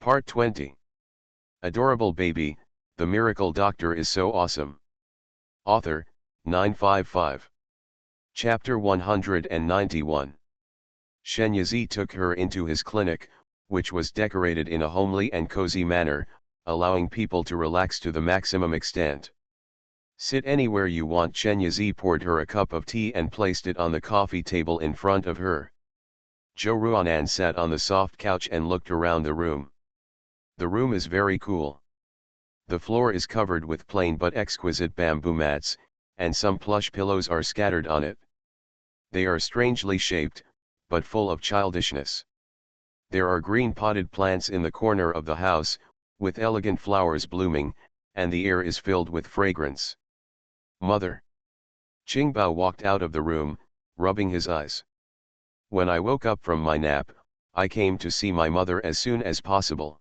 Part 20. Adorable Baby, The Miracle Doctor is So Awesome. Author, 955. Chapter 191. Shenyazi took her into his clinic, which was decorated in a homely and cozy manner, allowing people to relax to the maximum extent. Sit anywhere you want. Shenyazi poured her a cup of tea and placed it on the coffee table in front of her. Zhou Ruanan sat on the soft couch and looked around the room. The room is very cool. The floor is covered with plain but exquisite bamboo mats, and some plush pillows are scattered on it. They are strangely shaped, but full of childishness. There are green potted plants in the corner of the house, with elegant flowers blooming, and the air is filled with fragrance. Mother. Qingbao walked out of the room, rubbing his eyes. When I woke up from my nap, I came to see my mother as soon as possible.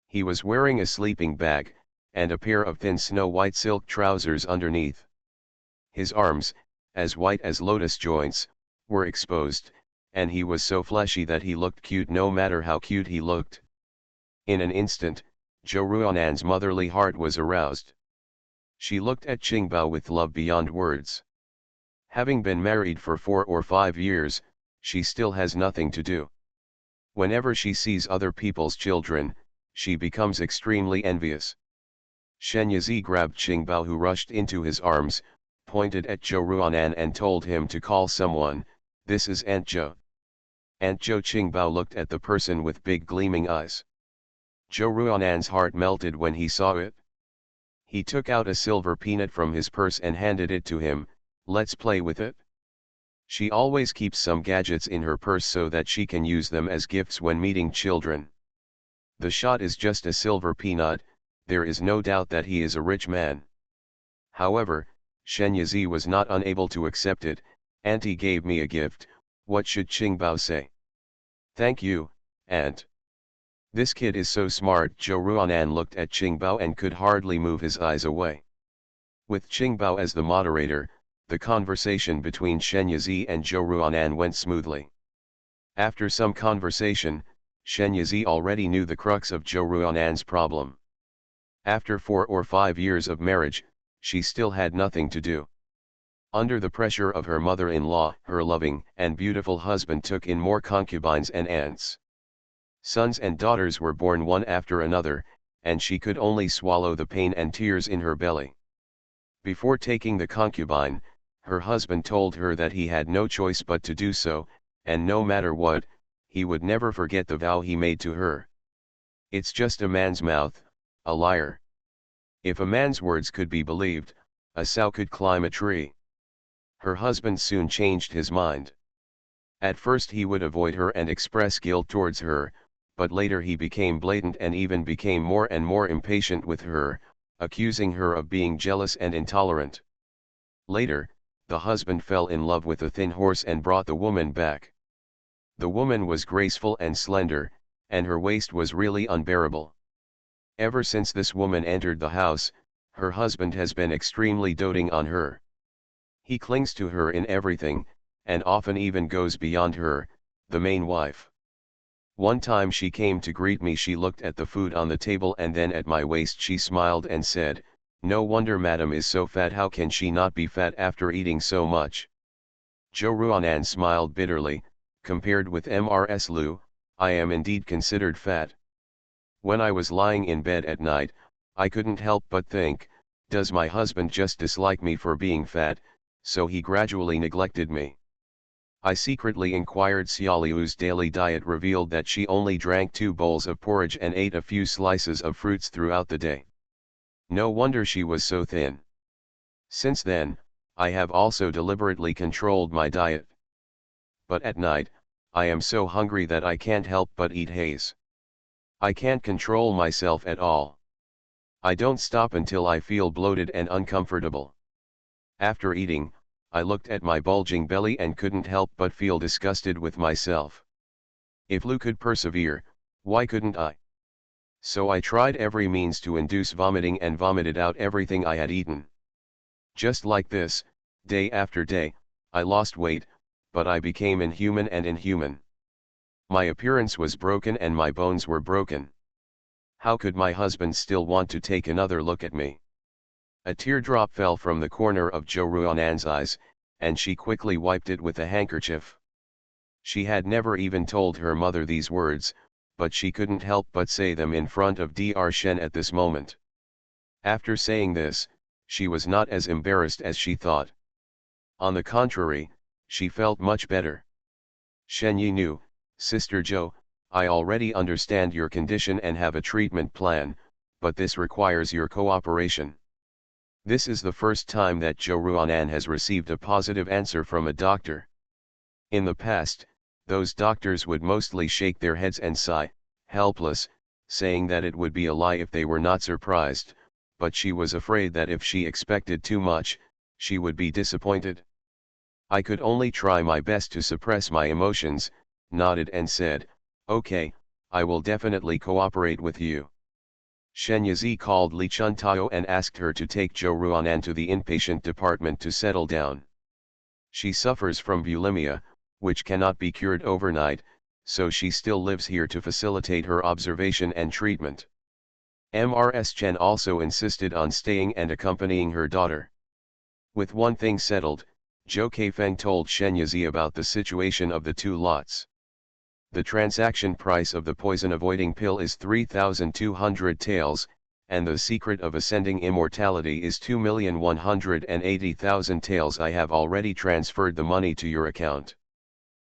He was wearing a sleeping bag, and a pair of thin snow-white silk trousers underneath. His arms, as white as lotus joints, were exposed, and he was so fleshy that he looked cute no matter how cute he looked. In an instant, Zhou Ruanan's motherly heart was aroused. She looked at Qingbao with love beyond words. Having been married for 4 or 5 years, she still has nothing to do. Whenever she sees other people's children, she becomes extremely envious. Shenyazi grabbed Qingbao, who rushed into his arms, pointed at Zhou Ruanan and told him to call someone. This is Aunt Zhou. Aunt Zhou. Qingbao looked at the person with big gleaming eyes. Zhou Ruanan's heart melted when he saw it. He took out a silver peanut from his purse and handed it to him. Let's play with it. She always keeps some gadgets in her purse so that she can use them as gifts when meeting children. The shot is just a silver peanut. There is no doubt that he is a rich man. However, Shenyazi was not unable to accept it. Auntie gave me a gift. What should Qingbao say? Thank you, Aunt. This kid is so smart. Zhou Ruanan looked at Qingbao and could hardly move his eyes away. With Qingbao as the moderator, the conversation between Shenyazi and Zhou Ruanan went smoothly. After some conversation, Shenyazi already knew the crux of Zhou Ruanan's problem. After 4 or 5 years of marriage, she still had nothing to do. Under the pressure of her mother-in-law, her loving and beautiful husband took in more concubines and aunts. Sons and daughters were born one after another, and she could only swallow the pain and tears in her belly. Before taking the concubine, her husband told her that he had no choice but to do so, and no matter what, he would never forget the vow he made to her. It's just a man's mouth, a liar. If a man's words could be believed, a sow could climb a tree. Her husband soon changed his mind. At first he would avoid her and express guilt towards her, but later he became blatant and even became more and more impatient with her, accusing her of being jealous and intolerant. Later, the husband fell in love with a thin horse and brought the woman back. The woman was graceful and slender, and her waist was really unbearable. Ever since this woman entered the house, her husband has been extremely doting on her. He clings to her in everything, and often even goes beyond her, the main wife. One time she came to greet me. She looked at the food on the table and then at my waist. She smiled and said, "No wonder Madam is so fat. How can she not be fat after eating so much?" Zhou Ruanan smiled bitterly. Compared with Mrs. Liu, I am indeed considered fat. When I was lying in bed at night, I couldn't help but think, does my husband just dislike me for being fat, so he gradually neglected me? I secretly inquired. Xia Liu's daily diet revealed that she only drank 2 bowls of porridge and ate a few slices of fruits throughout the day. No wonder she was so thin. Since then, I have also deliberately controlled my diet. But at night, I am so hungry that I can't help but eat haze. I can't control myself at all. I don't stop until I feel bloated and uncomfortable. After eating, I looked at my bulging belly and couldn't help but feel disgusted with myself. If Liu could persevere, why couldn't I? So I tried every means to induce vomiting and vomited out everything I had eaten. Just like this, day after day, I lost weight, but I became inhuman and inhuman. My appearance was broken and my bones were broken. How could my husband still want to take another look at me? A teardrop fell from the corner of Jo Ruanan's eyes, and she quickly wiped it with a handkerchief. She had never even told her mother these words, but she couldn't help but say them in front of Dr. Shen at this moment. After saying this, she was not as embarrassed as she thought. On the contrary, she felt much better. Shen Yi knew, Sister Jo, I already understand your condition and have a treatment plan, but this requires your cooperation. This is the first time that Jo Ruanan has received a positive answer from a doctor. In the past, those doctors would mostly shake their heads and sigh, helpless, saying that it would be a lie if they were not surprised, but she was afraid that if she expected too much, she would be disappointed. I could only try my best to suppress my emotions, nodded and said, okay, I will definitely cooperate with you. Shen Yizi called Li Chuntao and asked her to take Jo Ruanan to the inpatient department to settle down. She suffers from bulimia, which cannot be cured overnight, so she still lives here to facilitate her observation and treatment. Mrs. Chen also insisted on staying and accompanying her daughter. With one thing settled, Zhou Keifeng told Shen Yizi about the situation of the two lots. The transaction price of the poison-avoiding pill is 3,200 taels, and the secret of ascending immortality is 2,180,000 taels. I have already transferred the money to your account.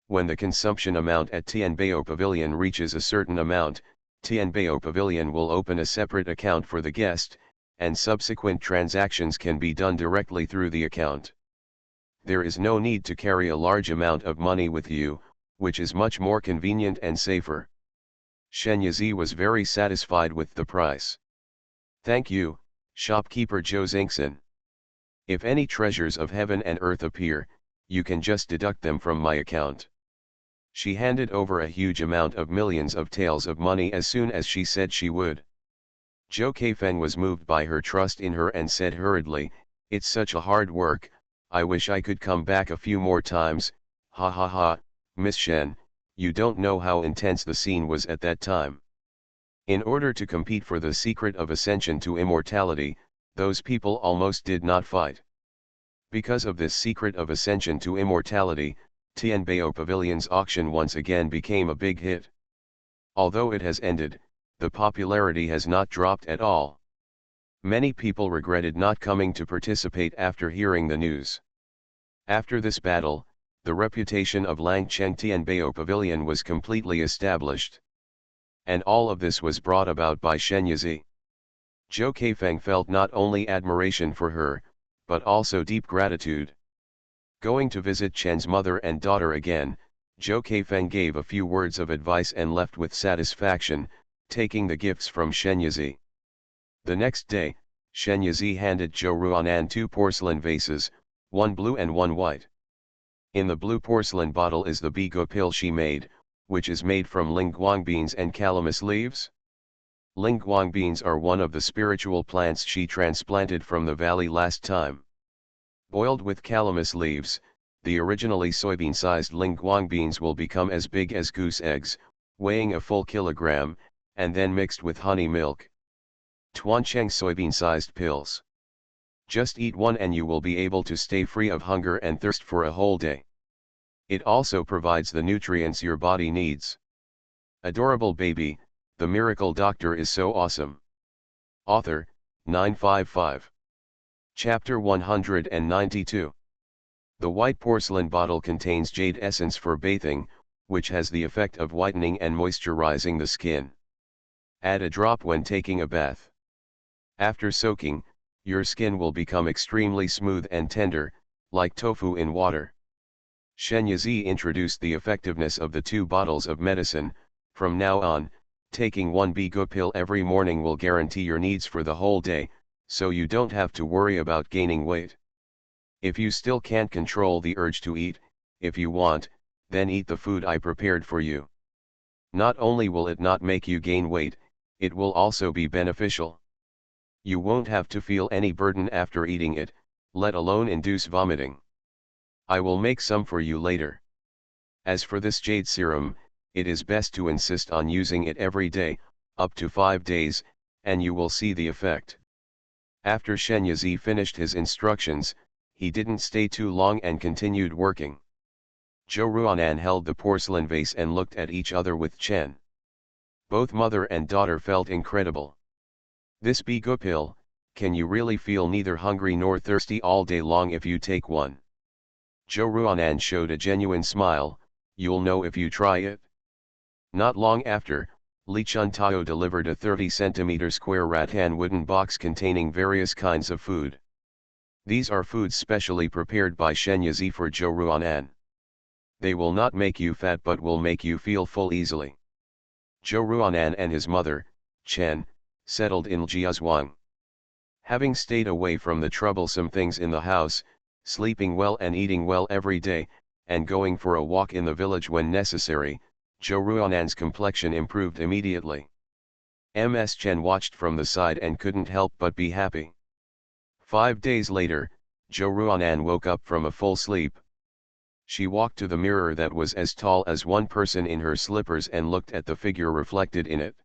When the consumption amount at Tianbao Pavilion reaches a certain amount, Tianbao Pavilion will open a separate account for the guest, and subsequent transactions can be done directly through the account. There is no need to carry a large amount of money with you, which is much more convenient and safer. Shen Yizi was very satisfied with the price. Thank you, shopkeeper Zhou Xingxin. If any treasures of heaven and earth appear, you can just deduct them from my account. She handed over a huge amount of millions of taels of money as soon as she said she would. Zhou Keifeng was moved by her trust in her and said hurriedly, it's such a hard work, I wish I could come back a few more times, ha ha ha. Miss Shen, you don't know how intense the scene was at that time. In order to compete for the secret of ascension to immortality, those people almost did not fight. Because of this secret of ascension to immortality, Tianbao Pavilion's auction once again became a big hit. Although it has ended, the popularity has not dropped at all. Many people regretted not coming to participate after hearing the news. After this battle, the reputation of Langcheng Tianbao Pavilion was completely established. And all of this was brought about by Shen Yizi. Zhou Keifeng felt not only admiration for her, but also deep gratitude. Going to visit Chen's mother and daughter again, Zhou Keifeng gave a few words of advice and left with satisfaction, taking the gifts from Shen Yizi. The next day, Shen Yizi handed Jo Ruanan 2 porcelain vases, one blue and one white. In the blue porcelain bottle is the bigo pill she made, which is made from lingguang beans and calamus leaves. Lingguang beans are one of the spiritual plants she transplanted from the valley last time. Boiled with calamus leaves, the originally soybean-sized lingguang beans will become as big as goose eggs, weighing a full kilogram, and then mixed with honey milk. Tuancheng soybean-sized pills. Just eat one and you will be able to stay free of hunger and thirst for a whole day. It also provides the nutrients your body needs. Adorable baby, the miracle doctor is so awesome. Author, 955. Chapter 192. The white porcelain bottle contains jade essence for bathing, which has the effect of whitening and moisturizing the skin. Add a drop when taking a bath. After soaking, your skin will become extremely smooth and tender, like tofu in water. Shen Yizi introduced the effectiveness of the 2 bottles of medicine. From now on, taking one bigo pill every morning will guarantee your needs for the whole day, so you don't have to worry about gaining weight. If you still can't control the urge to eat, if you want, then eat the food I prepared for you. Not only will it not make you gain weight, it will also be beneficial. You won't have to feel any burden after eating it, let alone induce vomiting. I will make some for you later. As for this jade serum, it is best to insist on using it every day, up to 5 days, and you will see the effect. After Shen Yazi finished his instructions, he didn't stay too long and continued working. Zhou Ruanan held the porcelain vase and looked at each other with Chen. Both mother and daughter felt incredible. This Bigu pill, can you really feel neither hungry nor thirsty all day long if you take one? Zhou Ruanan showed a genuine smile, you'll know if you try it. Not long after, Li Chuntao delivered a 30 cm square rattan wooden box containing various kinds of food. These are foods specially prepared by Shen Yazi for Zhou Ruanan. They will not make you fat but will make you feel full easily. Zhou Ruanan and his mother, Chen, settled in Jiazhuang. Having stayed away from the troublesome things in the house, sleeping well and eating well every day, and going for a walk in the village when necessary, Zhou Ruanan's complexion improved immediately. Ms. Chen watched from the side and couldn't help but be happy. 5 days later, Zhou Ruanan woke up from a full sleep. She walked to the mirror that was as tall as one person in her slippers and looked at the figure reflected in it.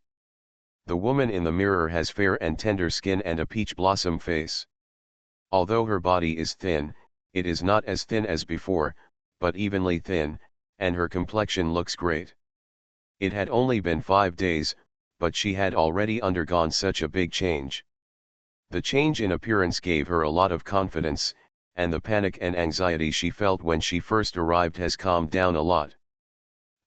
The woman in the mirror has fair and tender skin and a peach blossom face. Although her body is thin, it is not as thin as before, but evenly thin, and her complexion looks great. It had only been 5 days, but she had already undergone such a big change. The change in appearance gave her a lot of confidence, and the panic and anxiety she felt when she first arrived has calmed down a lot.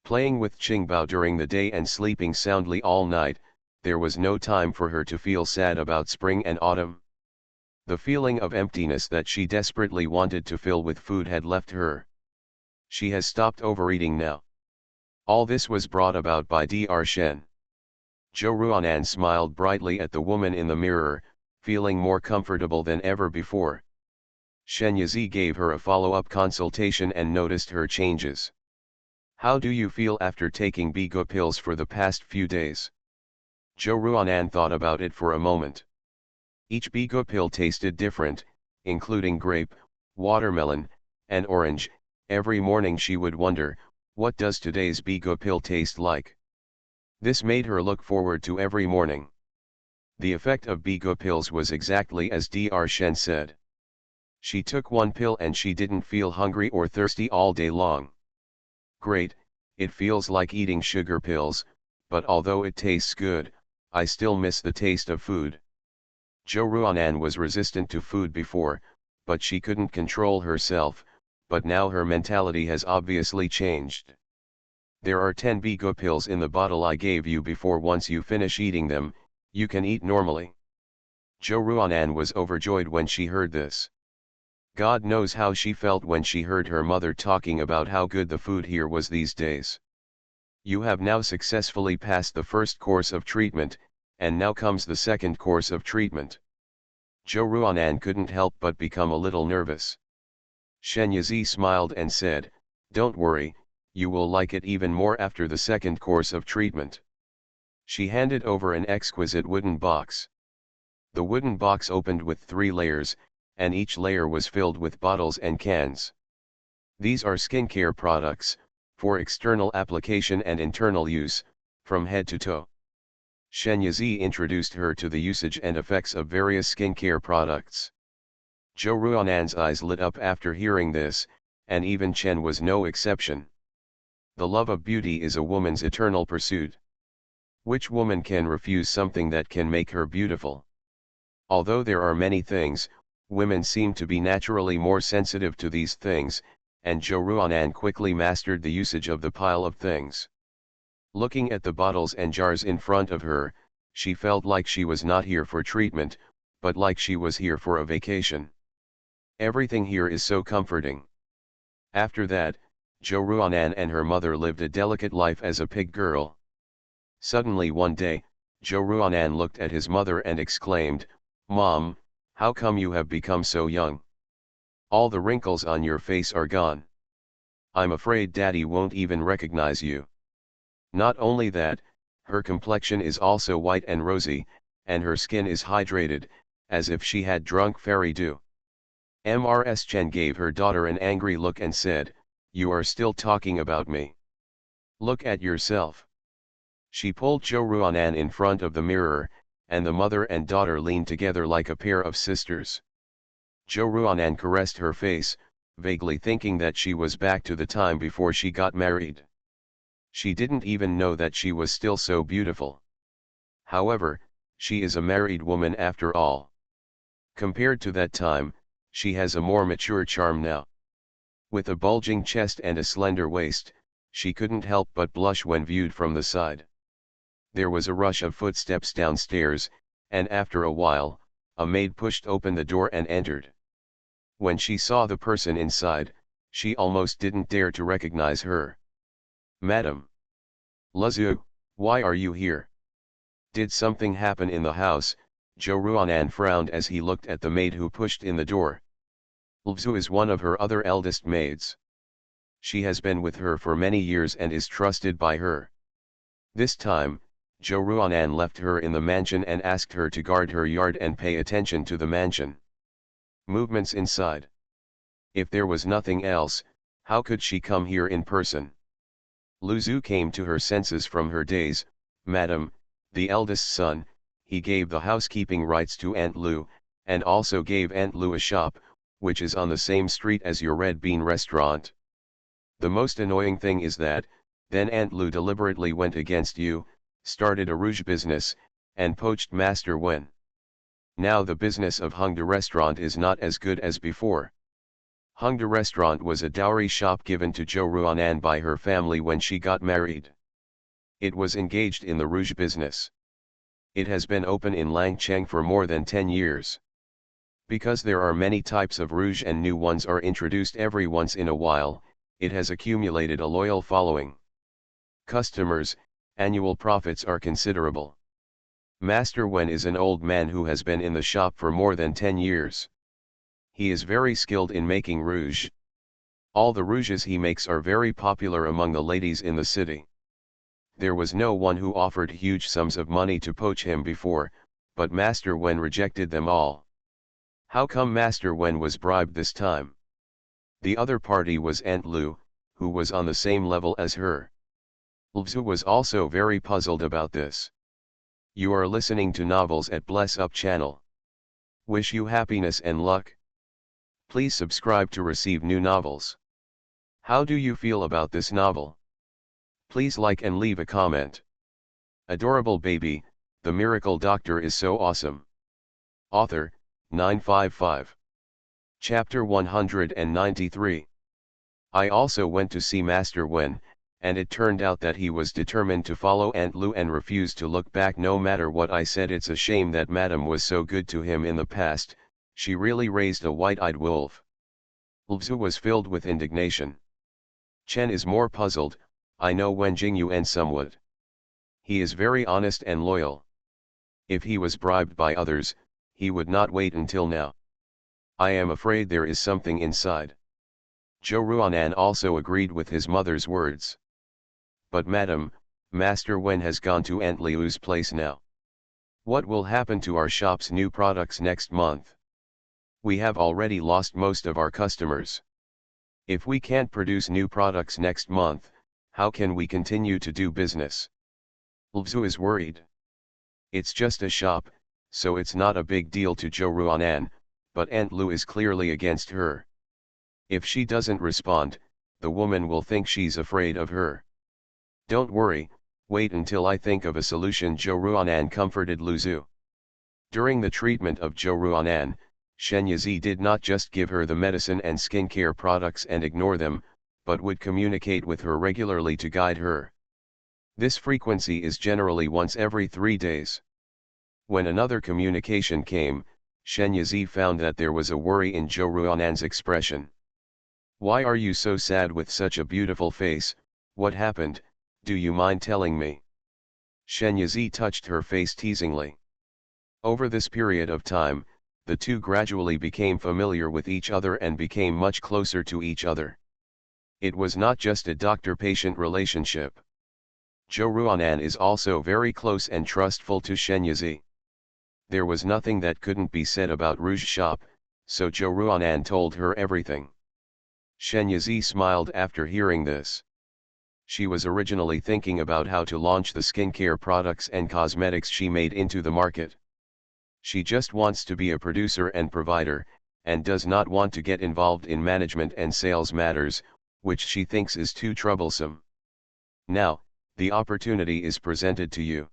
Playing with Qingbao during the day and sleeping soundly all night, there was no time for her to feel sad about spring and autumn. The feeling of emptiness that she desperately wanted to fill with food had left her. She has stopped overeating now. All this was brought about by Dr. Shen. Zhou Ruanan smiled brightly at the woman in the mirror, feeling more comfortable than ever before. Shen Yazi gave her a follow-up consultation and noticed her changes. How do you feel after taking Bigu pills for the past few days? Zhou Ruanan thought about it for a moment. Each Bigu pill tasted different, including grape, watermelon, and orange. Every morning she would wonder, what does today's Bigu pill taste like? This made her look forward to every morning. The effect of Bigu pills was exactly as Dr. Shen said. She took one pill and she didn't feel hungry or thirsty all day long. Great, it feels like eating sugar pills, but although it tastes good, I still miss the taste of food. Zhou Ruanan was resistant to food before, but she couldn't control herself, but now her mentality has obviously changed. There are 10 Bigu pills in the bottle I gave you before. Once you finish eating them, you can eat normally. Zhou Ruanan was overjoyed when she heard this. God knows how she felt when she heard her mother talking about how good the food here was these days. You have now successfully passed the first course of treatment, and now comes the second course of treatment. Zhou Ruanan couldn't help but become a little nervous. Shen Yazi smiled and said, don't worry, you will like it even more after the second course of treatment. She handed over an exquisite wooden box. The wooden box opened with 3 layers, and each layer was filled with bottles and cans. These are skincare products, for external application and internal use, from head to toe. Shen Yazi introduced her to the usage and effects of various skincare products. Zhou Ruanan's eyes lit up after hearing this, and even Chen was no exception. The love of beauty is a woman's eternal pursuit. Which woman can refuse something that can make her beautiful? Although there are many things, women seem to be naturally more sensitive to these things, and Zhou Ruanan quickly mastered the usage of the pile of things. Looking at the bottles and jars in front of her, she felt like she was not here for treatment, but like she was here for a vacation. Everything here is so comforting. After that, Zhou Ruanan and her mother lived a delicate life as a pig girl. Suddenly one day, Zhou Ruanan looked at his mother and exclaimed, Mom, how come you have become so young? All the wrinkles on your face are gone. I'm afraid Daddy won't even recognize you. Not only that, her complexion is also white and rosy, and her skin is hydrated, as if she had drunk fairy dew. Ms. Chen gave her daughter an angry look and said, you are still talking about me. Look at yourself. She pulled Zhou Ruanan in front of the mirror, and the mother and daughter leaned together like a pair of sisters. Jo Ruanan caressed her face, vaguely thinking that she was back to the time before she got married. She didn't even know that she was still so beautiful. However, she is a married woman after all. Compared to that time, she has a more mature charm now. With a bulging chest and a slender waist, she couldn't help but blush when viewed from the side. There was a rush of footsteps downstairs, and after a while, a maid pushed open the door and entered. When she saw the person inside, she almost didn't dare to recognize her. "Madam Luzu, why are you here? Did something happen in the house?" Jo Ruanan frowned as he looked at the maid who pushed in the door. Lzu is one of her other eldest maids. She has been with her for many years and is trusted by her. This time, Jo Ruanan left her in the mansion and asked her to guard her yard and pay attention to the mansion. Movements inside. If there was nothing else, how could she come here in person? Luzu came to her senses from her days. "Madam, the eldest son, he gave the housekeeping rights to Aunt Lu, and also gave Aunt Lu a shop, which is on the same street as your Red Bean restaurant. The most annoying thing is that, then Aunt Lu deliberately went against you, started a rouge business, and poached Master Wen. Now the business of Hung De Restaurant is not as good as before." Hung De Restaurant was a dowry shop given to Jo Ruanan by her family when she got married. It was engaged in the rouge business. It has been open in Langcheng for more than 10 years. Because there are many types of rouge and new ones are introduced every once in a while, it has accumulated a loyal following. Customers, annual profits are considerable. Master Wen is an old man who has been in the shop for more than 10 years. He is very skilled in making rouge. All the rouges he makes are very popular among the ladies in the city. There was no one who offered huge sums of money to poach him before, but Master Wen rejected them all. How come Master Wen was bribed this time? The other party was Aunt Lu, who was on the same level as her. Lzu was also very puzzled about this. You are listening to Novels at Bless Up channel. Wish you happiness and luck. Please subscribe to receive new novels. How do you feel about this novel? Please like and leave a comment. Adorable baby, the miracle doctor is so awesome. Author, 955. Chapter 193. I also went to see Master Wen, and it turned out that he was determined to follow Aunt Lu and refused to look back no matter what I said. It's a shame that Madam was so good to him in the past, she really raised a white-eyed wolf. Lzu was filled with indignation. Chen is more puzzled. I know Wen Jingyuan somewhat. He is very honest and loyal. If he was bribed by others, he would not wait until now. I am afraid there is something inside. Jo Ruanan also agreed with his mother's words. But madam, Master Wen has gone to Aunt Liu's place now. What will happen to our shop's new products next month? We have already lost most of our customers. If we can't produce new products next month, how can we continue to do business? Lzu is worried. It's just a shop, so it's not a big deal to Jo Ruanan, but Aunt Lu is clearly against her. If she doesn't respond, the woman will think she's afraid of her. Don't worry, wait until I think of a solution. Jo Ruanan comforted Lzu. During the treatment of Jo Ruanan, Shen Yizi did not just give her the medicine and skincare products and ignore them, but would communicate with her regularly to guide her. This frequency is generally once every 3 days. When another communication came, Shen Yizi found that there was a worry in Jo Ruanan's expression. Why are you so sad with such a beautiful face? What happened? Do you mind telling me? Shen Yizi touched her face teasingly. Over this period of time, the two gradually became familiar with each other and became much closer to each other. It was not just a doctor-patient relationship. Jo Ruanan is also very close and trustful to Shen Yizi. There was nothing that couldn't be said about Rouge Shop, so Jo Ruanan told her everything. Shen Yizi smiled after hearing this. She was originally thinking about how to launch the skincare products and cosmetics she made into the market. She just wants to be a producer and provider, and does not want to get involved in management and sales matters, which she thinks is too troublesome. Now, the opportunity is presented to you.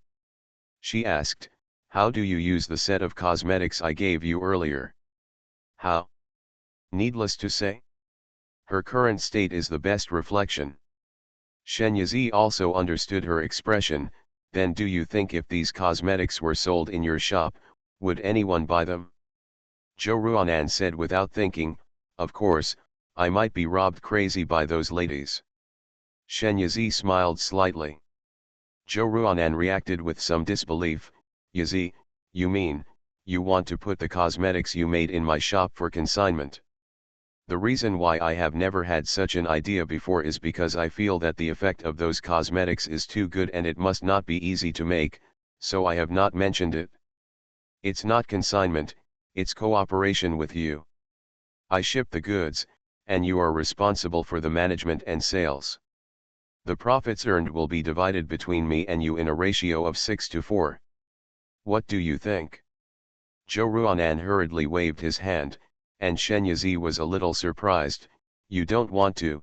She asked, how do you use the set of cosmetics I gave you earlier? How? Needless to say, her current state is the best reflection. Shenyazi also understood her expression. Then do you think if these cosmetics were sold in your shop, would anyone buy them? Zhou Ruanan said without thinking, of course, I might be robbed crazy by those ladies. Shenyazi smiled slightly. Zhou Ruanan reacted with some disbelief. Yazi, you mean, you want to put the cosmetics you made in my shop for consignment? The reason why I have never had such an idea before is because I feel that the effect of those cosmetics is too good and it must not be easy to make, so I have not mentioned it. It's not consignment, it's cooperation with you. I ship the goods, and you are responsible for the management and sales. The profits earned will be divided between me and you in a ratio of 6-4. What do you think? Zhou Ruanan hurriedly waved his hand, and Shenyazi was a little surprised. You don't want to?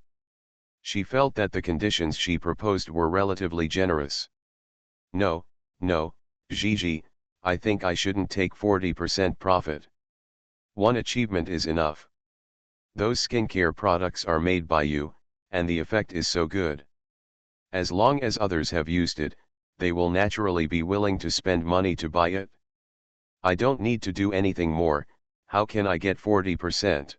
She felt that the conditions she proposed were relatively generous. No, Gigi, I think I shouldn't take 40% profit. One achievement is enough. Those skincare products are made by you, and the effect is so good. As long as others have used it, they will naturally be willing to spend money to buy it. I don't need to do anything more. How can I get 40%?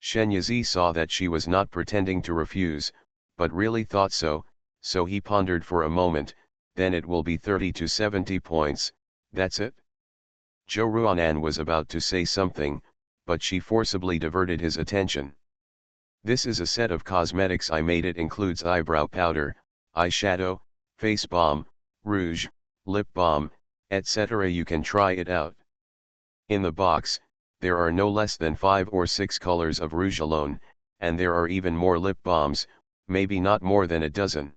Shenyazi saw that she was not pretending to refuse, but really thought so, so he pondered for a moment. Then it will be 30 to 70 points, that's it? Zhou Ruanan was about to say something, but she forcibly diverted his attention. This is a set of cosmetics I made. It includes eyebrow powder, eyeshadow, face balm, rouge, lip balm, etc. You can try it out. In the box, there are no less than 5 or 6 colors of rouge alone, and there are even more lip balms, maybe not more than a dozen.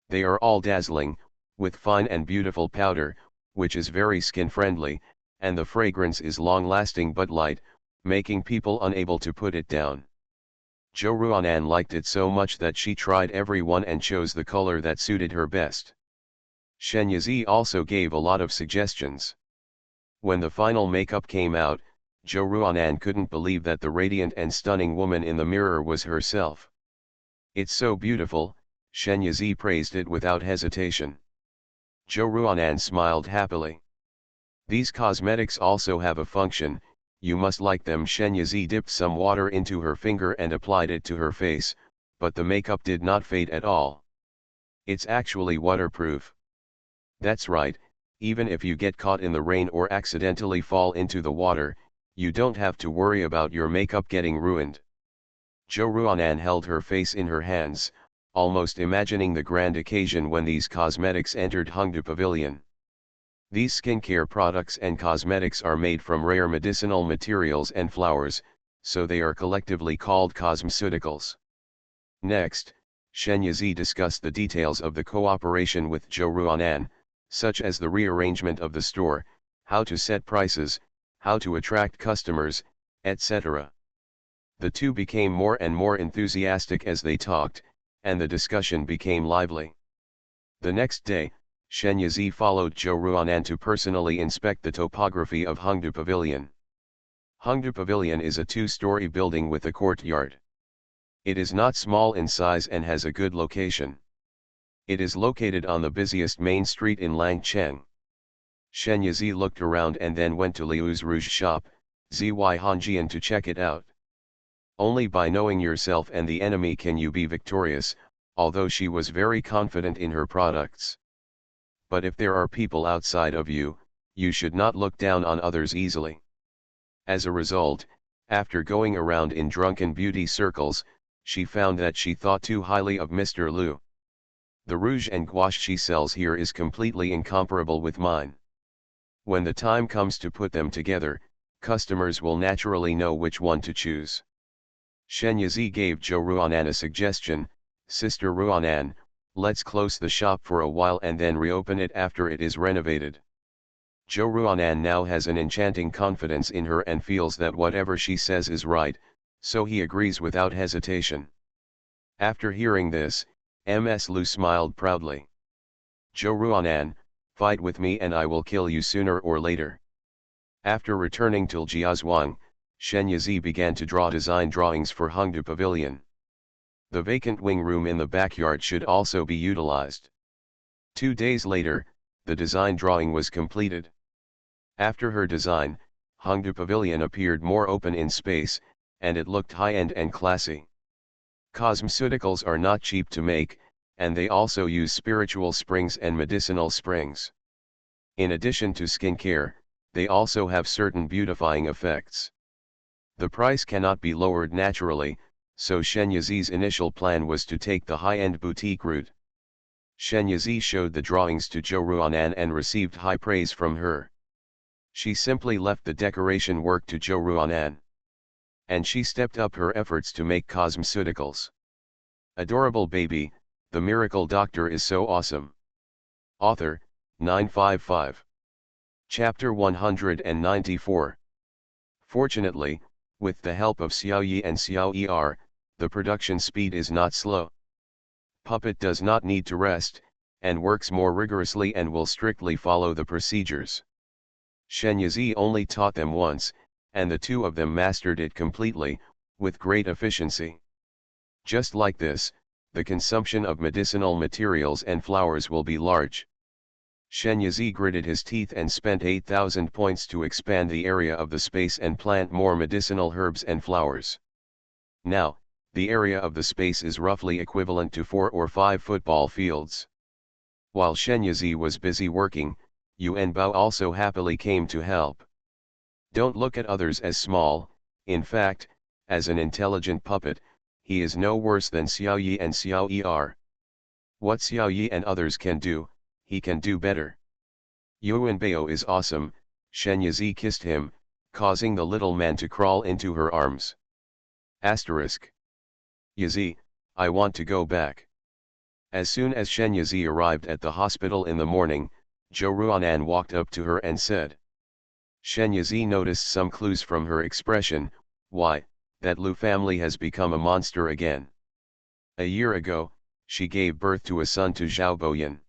They are all dazzling, with fine and beautiful powder, which is very skin-friendly, and the fragrance is long-lasting but light, making people unable to put it down. Zhou Ruanan liked it so much that she tried every one and chose the color that suited her best. Shenyazi also gave a lot of suggestions. When the final makeup came out, Zhou Ruanan couldn't believe that the radiant and stunning woman in the mirror was herself. It's so beautiful, Shenyazi praised it without hesitation. Zhou Ruanan smiled happily. These cosmetics also have a function. You must like them. Shenyazi dipped some water into her finger and applied it to her face, but the makeup did not fade at all. It's actually waterproof. That's right, even if you get caught in the rain or accidentally fall into the water, you don't have to worry about your makeup getting ruined. Zhou Ruanan held her face in her hands, almost imagining the grand occasion when these cosmetics entered Hongdu Pavilion. These skincare products and cosmetics are made from rare medicinal materials and flowers, so they are collectively called cosmeceuticals. Next, Shenyazi discussed the details of the cooperation with Zhou Ruanan, such as the rearrangement of the store, how to set prices, how to attract customers, etc. The two became more and more enthusiastic as they talked, and the discussion became lively. The next day, Shenyazi followed Zhou Ruanan to personally inspect the topography of Hongdu Pavilion. Hongdu Pavilion is a 2-story building with a courtyard. It is not small in size and has a good location. It is located on the busiest main street in Langcheng. Shenyazi looked around and then went to Liu's rouge shop, Zy Hanjian, to check it out. Only by knowing yourself and the enemy can you be victorious, although she was very confident in her products. But if there are people outside of you, you should not look down on others easily. As a result, after going around in drunken beauty circles, she found that she thought too highly of Mr. Liu. The rouge and gouache she sells here is completely incomparable with mine. When the time comes to put them together, customers will naturally know which one to choose. Shenyazi gave Zhou Ruanan a suggestion. Sister Ruanan, let's close the shop for a while and then reopen it after it is renovated. Zhou Ruanan now has an enchanting confidence in her and feels that whatever she says is right, so he agrees without hesitation. After hearing this, Ms. Lu smiled proudly. Zhou Ruanan, fight with me and I will kill you sooner or later. After returning to Jiazhuang, Shen Yizi began to draw design drawings for Hongdu Pavilion. The vacant wing room in the backyard should also be utilized. 2 days later, the design drawing was completed. After her design, Hongdu Pavilion appeared more open in space, and it looked high-end and classy. Cosmeceuticals are not cheap to make, and they also use spiritual springs and medicinal springs. In addition to skincare, they also have certain beautifying effects. The price cannot be lowered naturally, so Shen Yizi's initial plan was to take the high-end boutique route. Shen Yizi showed the drawings to Zhou Ruanan and received high praise from her. She simply left the decoration work to Zhou Ruanan. And she stepped up her efforts to make cosmeceuticals. Adorable baby, the miracle doctor is so awesome. Author, 955. Chapter 194. Fortunately, with the help of Xiao Yi and Xiao Er, the production speed is not slow. Puppet does not need to rest, and works more rigorously and will strictly follow the procedures. Shen Yizi only taught them once, and the two of them mastered it completely, with great efficiency. Just like this, the consumption of medicinal materials and flowers will be large. Shen Yizi gritted his teeth and spent 8,000 points to expand the area of the space and plant more medicinal herbs and flowers. Now, the area of the space is roughly equivalent to 4 or 5 football fields. While Shen Yizi was busy working, Yuan Bao also happily came to help. Don't look at others as small, in fact, as an intelligent puppet, he is no worse than Xiao Yi and Xiao Er. What Xiao Yi and others can do, he can do better. Yuan Bao is awesome, Shen Yizi kissed him, causing the little man to crawl into her arms. Asterisk. Yizi, I want to go back. As soon as Shen Yizi arrived at the hospital in the morning, Zhou Ruanan walked up to her and said. Shen Yizi noticed some clues from her expression. Why, that Lu family has become a monster again. A year ago, she gave birth to a son to Zhao Boyan.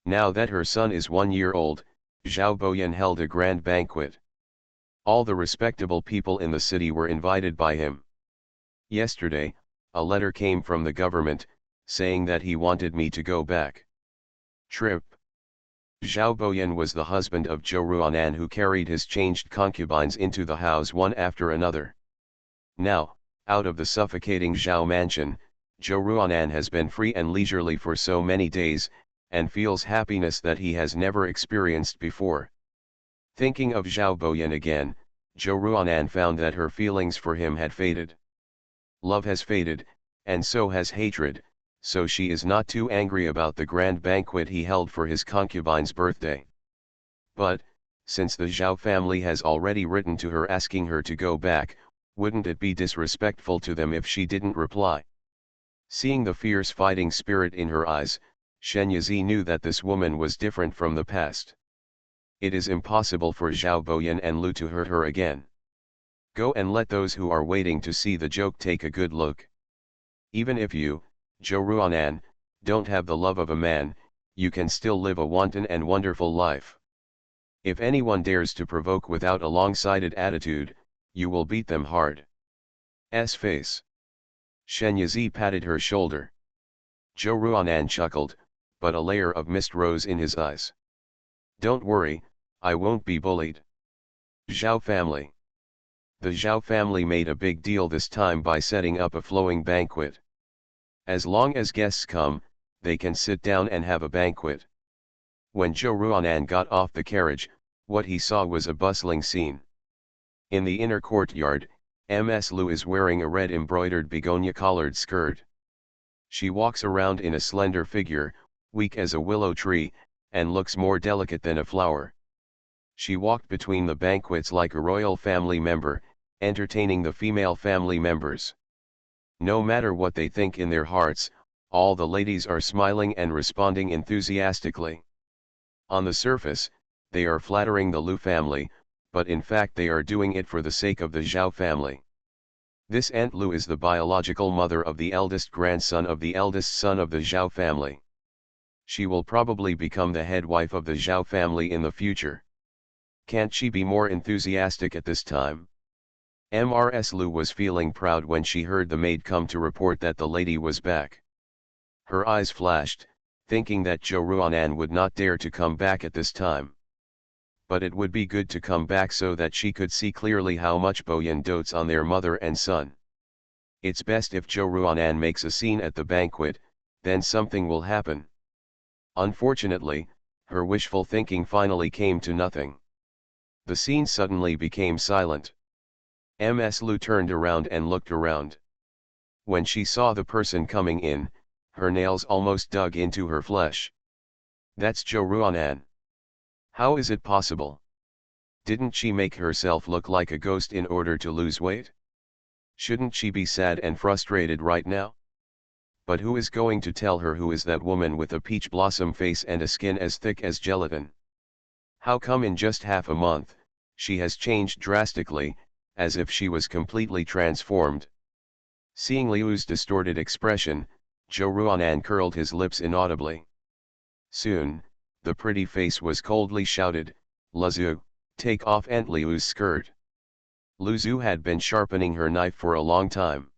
Now that her son is 1 year old, Zhao Boyan held a grand banquet. All the respectable people in the city were invited by him. Yesterday, a letter came from the government, saying that he wanted me to go back. Trip. Zhao Boyan was the husband of Zhou Ruanan who carried his changed concubines into the house one after another. Now, out of the suffocating Zhao mansion, Zhou Ruanan has been free and leisurely for so many days, and feels happiness that he has never experienced before. Thinking of Zhao Boyan again, Zhou Ruanan found that her feelings for him had faded. Love has faded, and so has hatred, so she is not too angry about the grand banquet he held for his concubine's birthday. But, since the Zhao family has already written to her asking her to go back, wouldn't it be disrespectful to them if she didn't reply? Seeing the fierce fighting spirit in her eyes, Shen Yizi knew that this woman was different from the past. It is impossible for Zhao Boyan and Lu to hurt her again. Go and let those who are waiting to see the joke take a good look. Even if you, Zhou Ruanan, don't have the love of a man, you can still live a wanton and wonderful life. If anyone dares to provoke without a long-sighted attitude, you will beat them hard. S face. Shen Yizi patted her shoulder. Zhou Ruanan chuckled, but a layer of mist rose in his eyes. Don't worry, I won't be bullied. Zhao family. The Zhao family made a big deal this time by setting up a flowing banquet. As long as guests come, they can sit down and have a banquet. When Zhou Ruanan got off the carriage, what he saw was a bustling scene. In the inner courtyard, Ms. Lu is wearing a red embroidered begonia-collared skirt. She walks around in a slender figure, weak as a willow tree, and looks more delicate than a flower. She walked between the banquets like a royal family member, entertaining the female family members. No matter what they think in their hearts, all the ladies are smiling and responding enthusiastically. On the surface, they are flattering the Lu family, but in fact they are doing it for the sake of the Zhao family. This Aunt Lu is the biological mother of the eldest grandson of the eldest son of the Zhao family. She will probably become the head wife of the Zhao family in the future. Can't she be more enthusiastic at this time? Mrs. Lu was feeling proud when she heard the maid come to report that the lady was back. Her eyes flashed, thinking that Zhou Ruanan would not dare to come back at this time. But it would be good to come back so that she could see clearly how much Boyan dotes on their mother and son. It's best if Zhou Ruanan makes a scene at the banquet, then something will happen. Unfortunately, her wishful thinking finally came to nothing. The scene suddenly became silent. Ms. Lu turned around and looked around. When she saw the person coming in, her nails almost dug into her flesh. That's Zhou Ruanan. How is it possible? Didn't she make herself look like a ghost in order to lose weight? Shouldn't she be sad and frustrated right now? But who is going to tell her who is that woman with a peach blossom face and a skin as thick as gelatin? How come in just half a month, she has changed drastically, as if she was completely transformed? Seeing Liu's distorted expression, Zhou Ruanan curled his lips inaudibly. Soon, the pretty face was coldly shouted, "Liu, take off Aunt Liu's skirt." Liu had been sharpening her knife for a long time.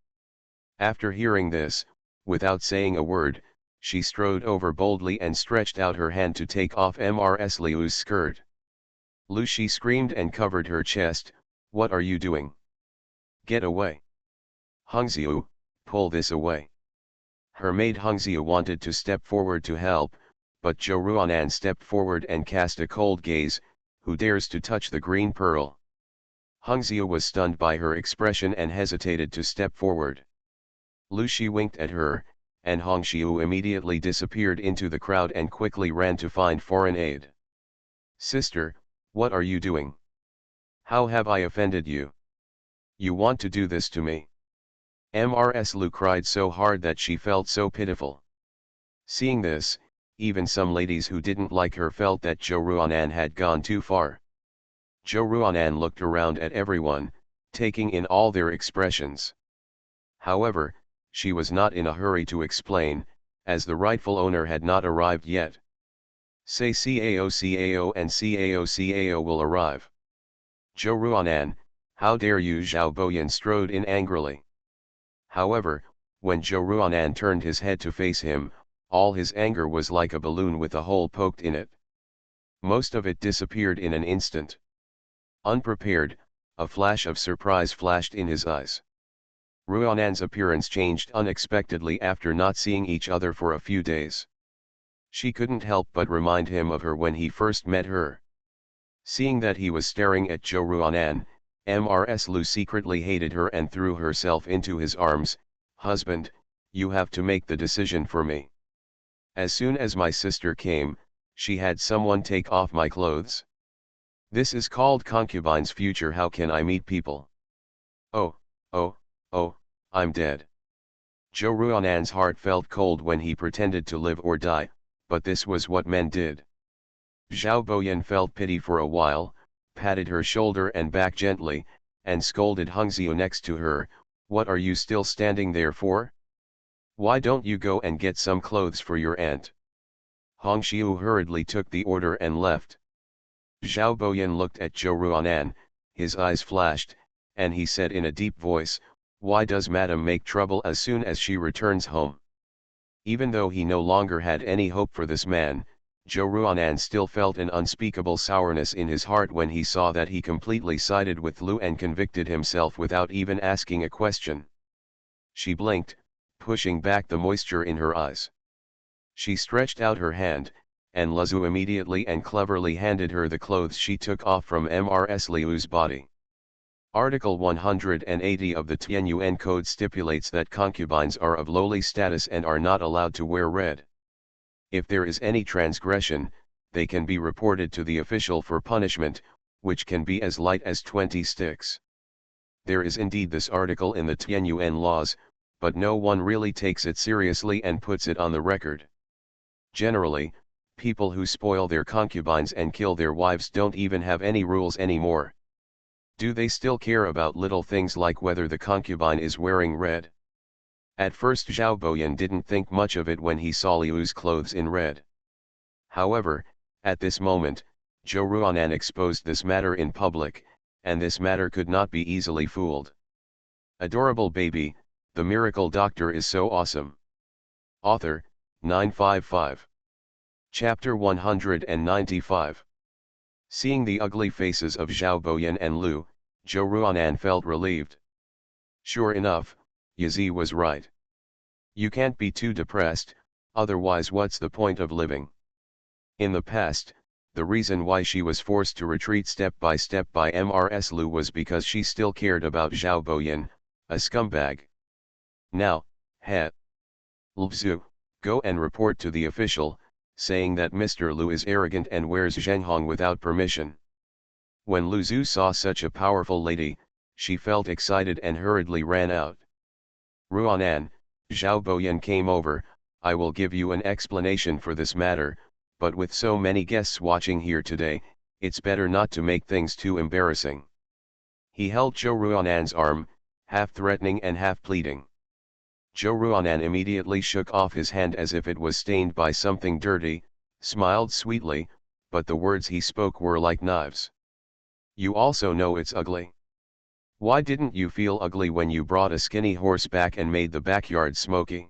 After hearing this, without saying a word, she strode over boldly and stretched out her hand to take off Mrs. Liu's skirt. "Lu," she screamed and covered her chest, "what are you doing? Get away. Hongxiu, pull this away." Her maid Hongxiu wanted to step forward to help, but Zhou Ruanan stepped forward and cast a cold gaze, "Who dares to touch the green pearl?" Hongxiu was stunned by her expression and hesitated to step forward. Lu Shi winked at her, and Hongxiu immediately disappeared into the crowd and quickly ran to find foreign aid. "Sister, what are you doing? How have I offended you? You want to do this to me?" Mrs. Lu cried so hard that she felt so pitiful. Seeing this, even some ladies who didn't like her felt that Zhou Ruanan had gone too far. Zhou Ruanan looked around at everyone, taking in all their expressions. However, she was not in a hurry to explain, as the rightful owner had not arrived yet. Say CAO and CAO will arrive. Zhou Ruanan, how dare you? Zhao Boyan strode in angrily. However, when Zhou Ruanan turned his head to face him, all his anger was like a balloon with a hole poked in it. Most of it disappeared in an instant. Unprepared, a flash of surprise flashed in his eyes. Ruanan's appearance changed unexpectedly after not seeing each other for a few days. She couldn't help but remind him of her when he first met her. Seeing that he was staring at Zhou Ruanan, Mrs. Lu secretly hated her and threw herself into his arms. "Husband, you have to make the decision for me. As soon as my sister came, she had someone take off my clothes. This is called concubine's future. How can I meet people? Oh, oh, oh, I'm dead." Zhou Ruanan's heart felt cold when he pretended to live or die, but this was what men did. Zhao Boyan felt pity for a while, patted her shoulder and back gently, and scolded Hongxiu next to her, "What are you still standing there for? Why don't you go and get some clothes for your aunt?" Hongxiu hurriedly took the order and left. Zhao Boyan looked at Zhou Ruanan, his eyes flashed, and he said in a deep voice, "Why does Madame make trouble as soon as she returns home?" Even though he no longer had any hope for this man, Zhou Ruanan still felt an unspeakable sourness in his heart when he saw that he completely sided with Lu and convicted himself without even asking a question. She blinked, pushing back the moisture in her eyes. She stretched out her hand, and Liu immediately and cleverly handed her the clothes she took off from Mrs. Liu's body. Article 180 of the Tianyuan Code stipulates that concubines are of lowly status and are not allowed to wear red. If there is any transgression, they can be reported to the official for punishment, which can be as light as 20 sticks. There is indeed this article in the Tianyuan laws, but no one really takes it seriously and puts it on the record. Generally, People who spoil their concubines and kill their wives don't even have any rules anymore. Do they still care about little things like whether the concubine is wearing red? At first Zhao Boyan didn't think much of it when he saw Liu's clothes in red. However, at this moment, Zhou Ruanan exposed this matter in public, and this matter could not be easily fooled. Adorable baby, the miracle doctor is so awesome. Author, 955. Chapter 195. Seeing the ugly faces of Zhao Boyan and Lu, Zhou Ruanan felt relieved. Sure enough, Yazi was right. You can't be too depressed, otherwise what's the point of living? In the past, the reason why she was forced to retreat step by Mrs. Lu was because she still cared about Zhao Boyan, a scumbag. Now, Lzu, go and report to the official, saying that Mr. Lu is arrogant and wears zhenghong without permission. When Lu Zhu saw such a powerful lady, she felt excited and hurriedly ran out. Ruanan, Zhao Boyan came over, I will give you an explanation for this matter, but with so many guests watching here today, it's better not to make things too embarrassing. He held Zhou Ruanan's arm, half threatening and half pleading. Zhou Ruanan immediately shook off his hand as if it was stained by something dirty, smiled sweetly, but the words he spoke were like knives. You also know it's ugly. Why didn't you feel ugly when you brought a skinny horse back and made the backyard smoky?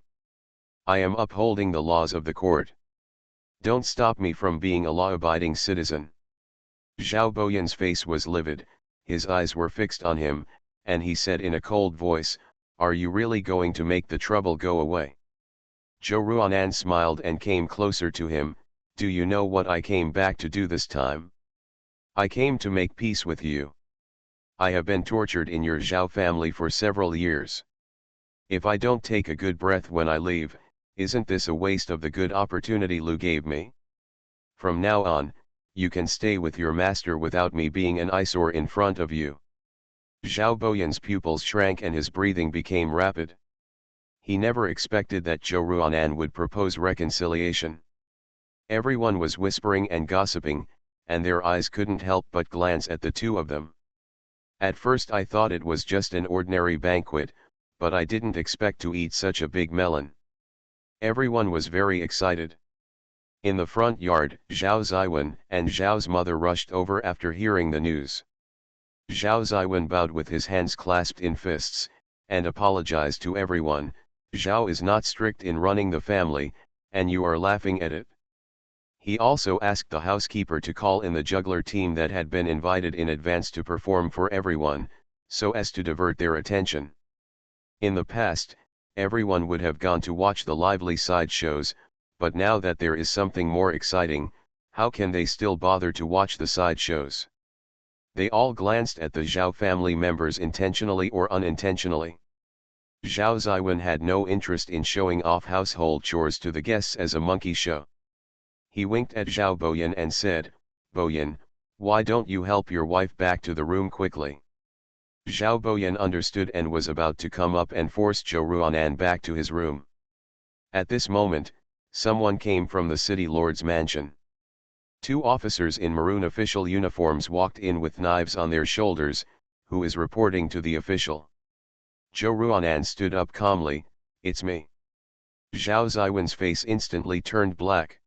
I am upholding the laws of the court. Don't stop me from being a law-abiding citizen. Zhao Boyan's face was livid, his eyes were fixed on him, and he said in a cold voice, are you really going to make the trouble go away? Zhou Ruanan smiled and came closer to him, do you know what I came back to do this time? I came to make peace with you. I have been tortured in your Zhao family for several years. If I don't take a good breath when I leave, isn't this a waste of the good opportunity Lu gave me? From now on, you can stay with your master without me being an eyesore in front of you. Zhao Boyan's pupils shrank and his breathing became rapid. He never expected that Zhou Ruanan would propose reconciliation. Everyone was whispering and gossiping, and their eyes couldn't help but glance at the two of them. At first I thought it was just an ordinary banquet, but I didn't expect to eat such a big melon. Everyone was very excited. In the front yard, Zhao Ziwen and Zhao's mother rushed over after hearing the news. Zhao Ziwen bowed with his hands clasped in fists, and apologized to everyone. Zhao is not strict in running the family, and you are laughing at it. He also asked the housekeeper to call in the juggler team that had been invited in advance to perform for everyone, so as to divert their attention. In the past, everyone would have gone to watch the lively sideshows, but now that there is something more exciting, how can they still bother to watch the sideshows? They all glanced at the Zhao family members intentionally or unintentionally. Zhao Ziwen had no interest in showing off household chores to the guests as a monkey show. He winked at Zhao Boyan and said, Boyan, why don't you help your wife back to the room quickly? Zhao Boyan understood and was about to come up and force Zhou Ruanan back to his room. At this moment, someone came from the city lord's mansion. Two officers in maroon official uniforms walked in with knives on their shoulders. Who is reporting to the official? Zhou Ruanan stood up calmly, it's me. Zhao Ziwen's face instantly turned black.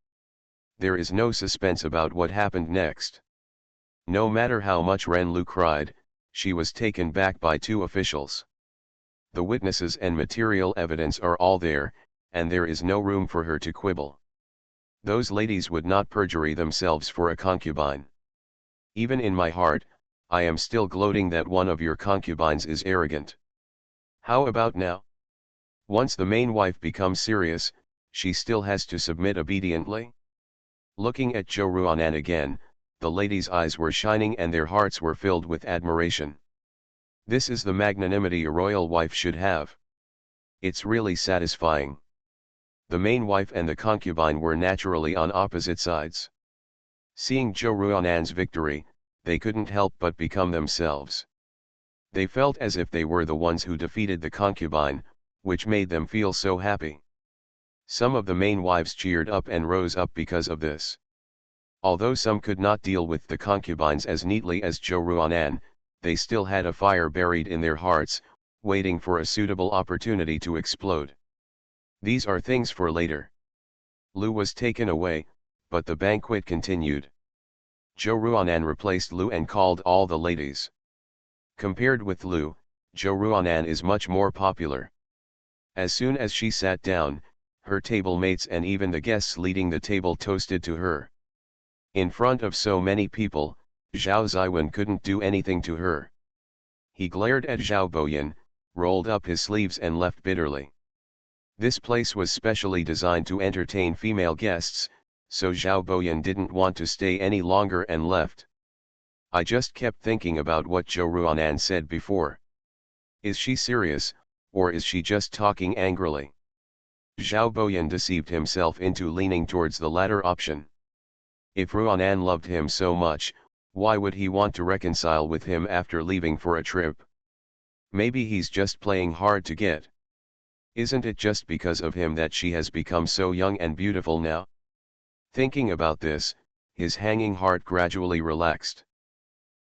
There is no suspense about what happened next. No matter how much Ren Lu cried, she was taken back by two officials. The witnesses and material evidence are all there, and there is no room for her to quibble. Those ladies would not perjure themselves for a concubine. Even in my heart, I am still gloating that one of your concubines is arrogant. How about now? Once the main wife becomes serious, she still has to submit obediently? Looking at Zhou Ruanan again, the ladies' eyes were shining and their hearts were filled with admiration. This is the magnanimity a royal wife should have. It's really satisfying. The main wife and the concubine were naturally on opposite sides. Seeing Zhou Ruanan's victory, they couldn't help but become themselves. They felt as if they were the ones who defeated the concubine, which made them feel so happy. Some of the main wives cheered up and rose up because of this. Although some could not deal with the concubines as neatly as Zhou Ruanan, they still had a fire buried in their hearts, waiting for a suitable opportunity to explode. These are things for later. Lu was taken away, but the banquet continued. Zhou Ruanan replaced Lu and called all the ladies. Compared with Lu, Zhou Ruanan is much more popular. As soon as she sat down, her table mates and even the guests leading the table toasted to her. In front of so many people, Zhao Ziwen couldn't do anything to her. He glared at Zhao Boyan, rolled up his sleeves and left bitterly. This place was specially designed to entertain female guests, so Zhao Boyan didn't want to stay any longer and left. I just kept thinking about what Zhou Ruanan said before. Is she serious, or is she just talking angrily? Zhao Boyan deceived himself into leaning towards the latter option. If Ruanan loved him so much, why would he want to reconcile with him after leaving for a trip? Maybe he's just playing hard to get. Isn't it just because of him that she has become so young and beautiful now? Thinking about this, his hanging heart gradually relaxed.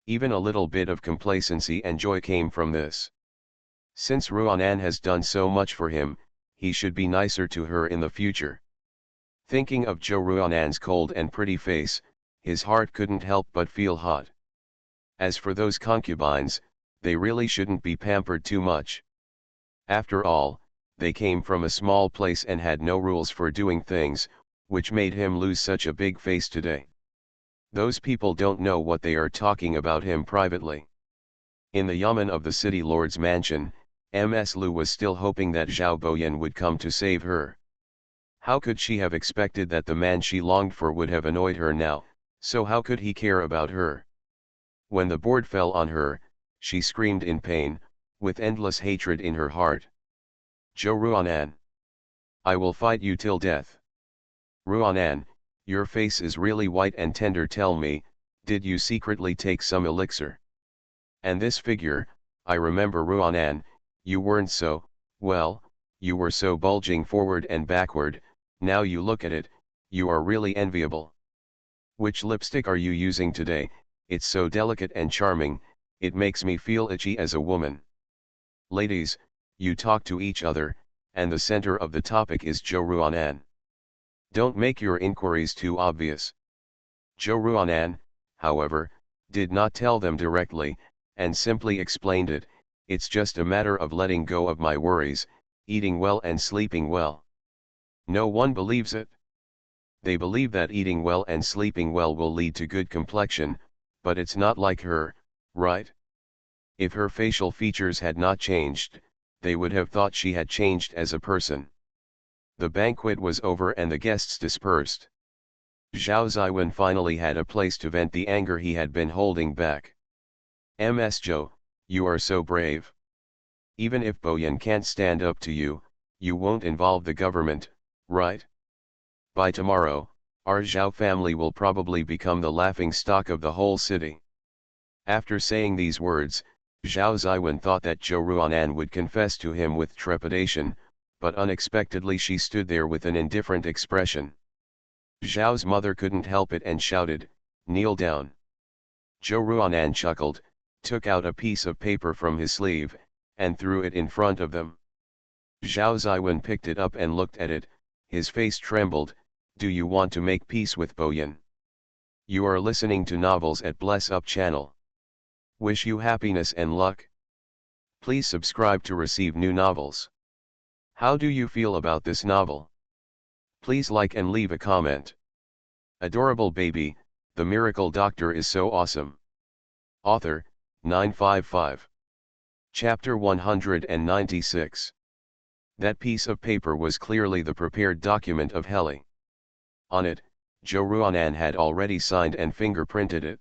Even a little bit of complacency and joy came from this. Since Ruanan has done so much for him, he should be nicer to her in the future. Thinking of Zhou Ruanan's cold and pretty face, his heart couldn't help but feel hot. As for those concubines, they really shouldn't be pampered too much. After all, they came from a small place and had no rules for doing things, which made him lose such a big face today. Those people don't know what they are talking about him privately. In the yamen of the city lord's mansion, Ms. Lu was still hoping that Zhao Boyan would come to save her. How could she have expected that the man she longed for would have annoyed her now, so how could he care about her? When the board fell on her, she screamed in pain, with endless hatred in her heart. Zhou Ruanan. I will fight you till death. Ruanan, your face is really white and tender, tell me, did you secretly take some elixir? And this figure, I remember Ruanan, you weren't so, well, you were so bulging forward and backward, now you look at it, you are really enviable. Which lipstick are you using today? It's so delicate and charming, it makes me feel itchy as a woman. Ladies, you talk to each other, and the center of the topic is Zhou Ruanan. Don't make your inquiries too obvious. Zhou Ruanan, however, did not tell them directly, and simply explained it, it's just a matter of letting go of my worries, eating well and sleeping well. No one believes it. They believe that eating well and sleeping well will lead to good complexion, but it's not like her, right? If her facial features had not changed, they would have thought she had changed as a person. The banquet was over and the guests dispersed. Zhao Ziwen finally had a place to vent the anger he had been holding back. Ms. Zhou, you are so brave. Even if Boyan can't stand up to you, you won't involve the government, right? By tomorrow, our Zhao family will probably become the laughing stock of the whole city. After saying these words, Zhao Ziwen thought that Zhou Ruanan would confess to him with trepidation, but unexpectedly she stood there with an indifferent expression. Zhao's mother couldn't help it and shouted, "Kneel down." Zhou Ruanan chuckled, took out a piece of paper from his sleeve, and threw it in front of them. Zhao Ziwen picked it up and looked at it, his face trembled. Do you want to make peace with Boyan? You are listening to novels at Bless Up channel. Wish you happiness and luck. Please subscribe to receive new novels. How do you feel about this novel? Please like and leave a comment. Adorable baby, the miracle doctor is so awesome. Author, 955. Chapter 196. That piece of paper was clearly the prepared document of Heli. On it, Zhou Ruanan had already signed and fingerprinted it.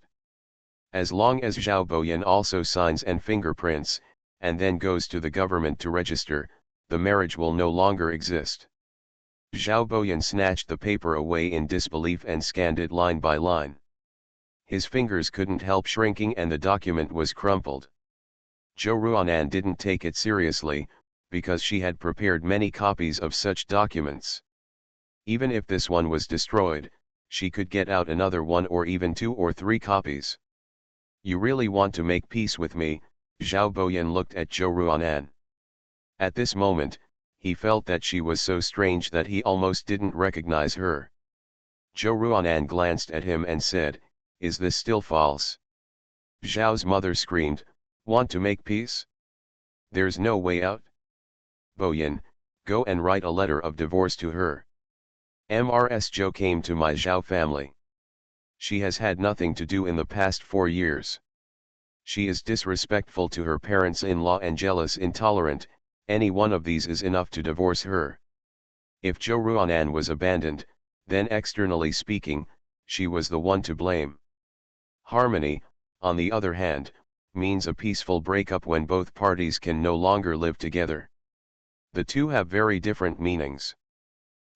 As long as Zhao Boyan also signs and fingerprints, and then goes to the government to register, the marriage will no longer exist. Zhao Boyan snatched the paper away in disbelief and scanned it line by line. His fingers couldn't help shrinking and the document was crumpled. Zhou Ruanan didn't take it seriously, because she had prepared many copies of such documents. Even if this one was destroyed, she could get out another one or even 2 or 3 copies. You really want to make peace with me? Zhao Boyan looked at Zhou Ruanan. At this moment, he felt that she was so strange that he almost didn't recognize her. Zhou Ruanan glanced at him and said, "Is this still false?" Zhao's mother screamed, "Want to make peace? There's no way out. Boyan, go and write a letter of divorce to her. Mrs. Zhou came to my Zhao family. She has had nothing to do in the past 4 years. She is disrespectful to her parents-in-law and jealous, intolerant. Any one of these is enough to divorce her." If Zhou Ruanan was abandoned, then externally speaking, she was the one to blame. Harmony, on the other hand, means a peaceful breakup when both parties can no longer live together. The two have very different meanings.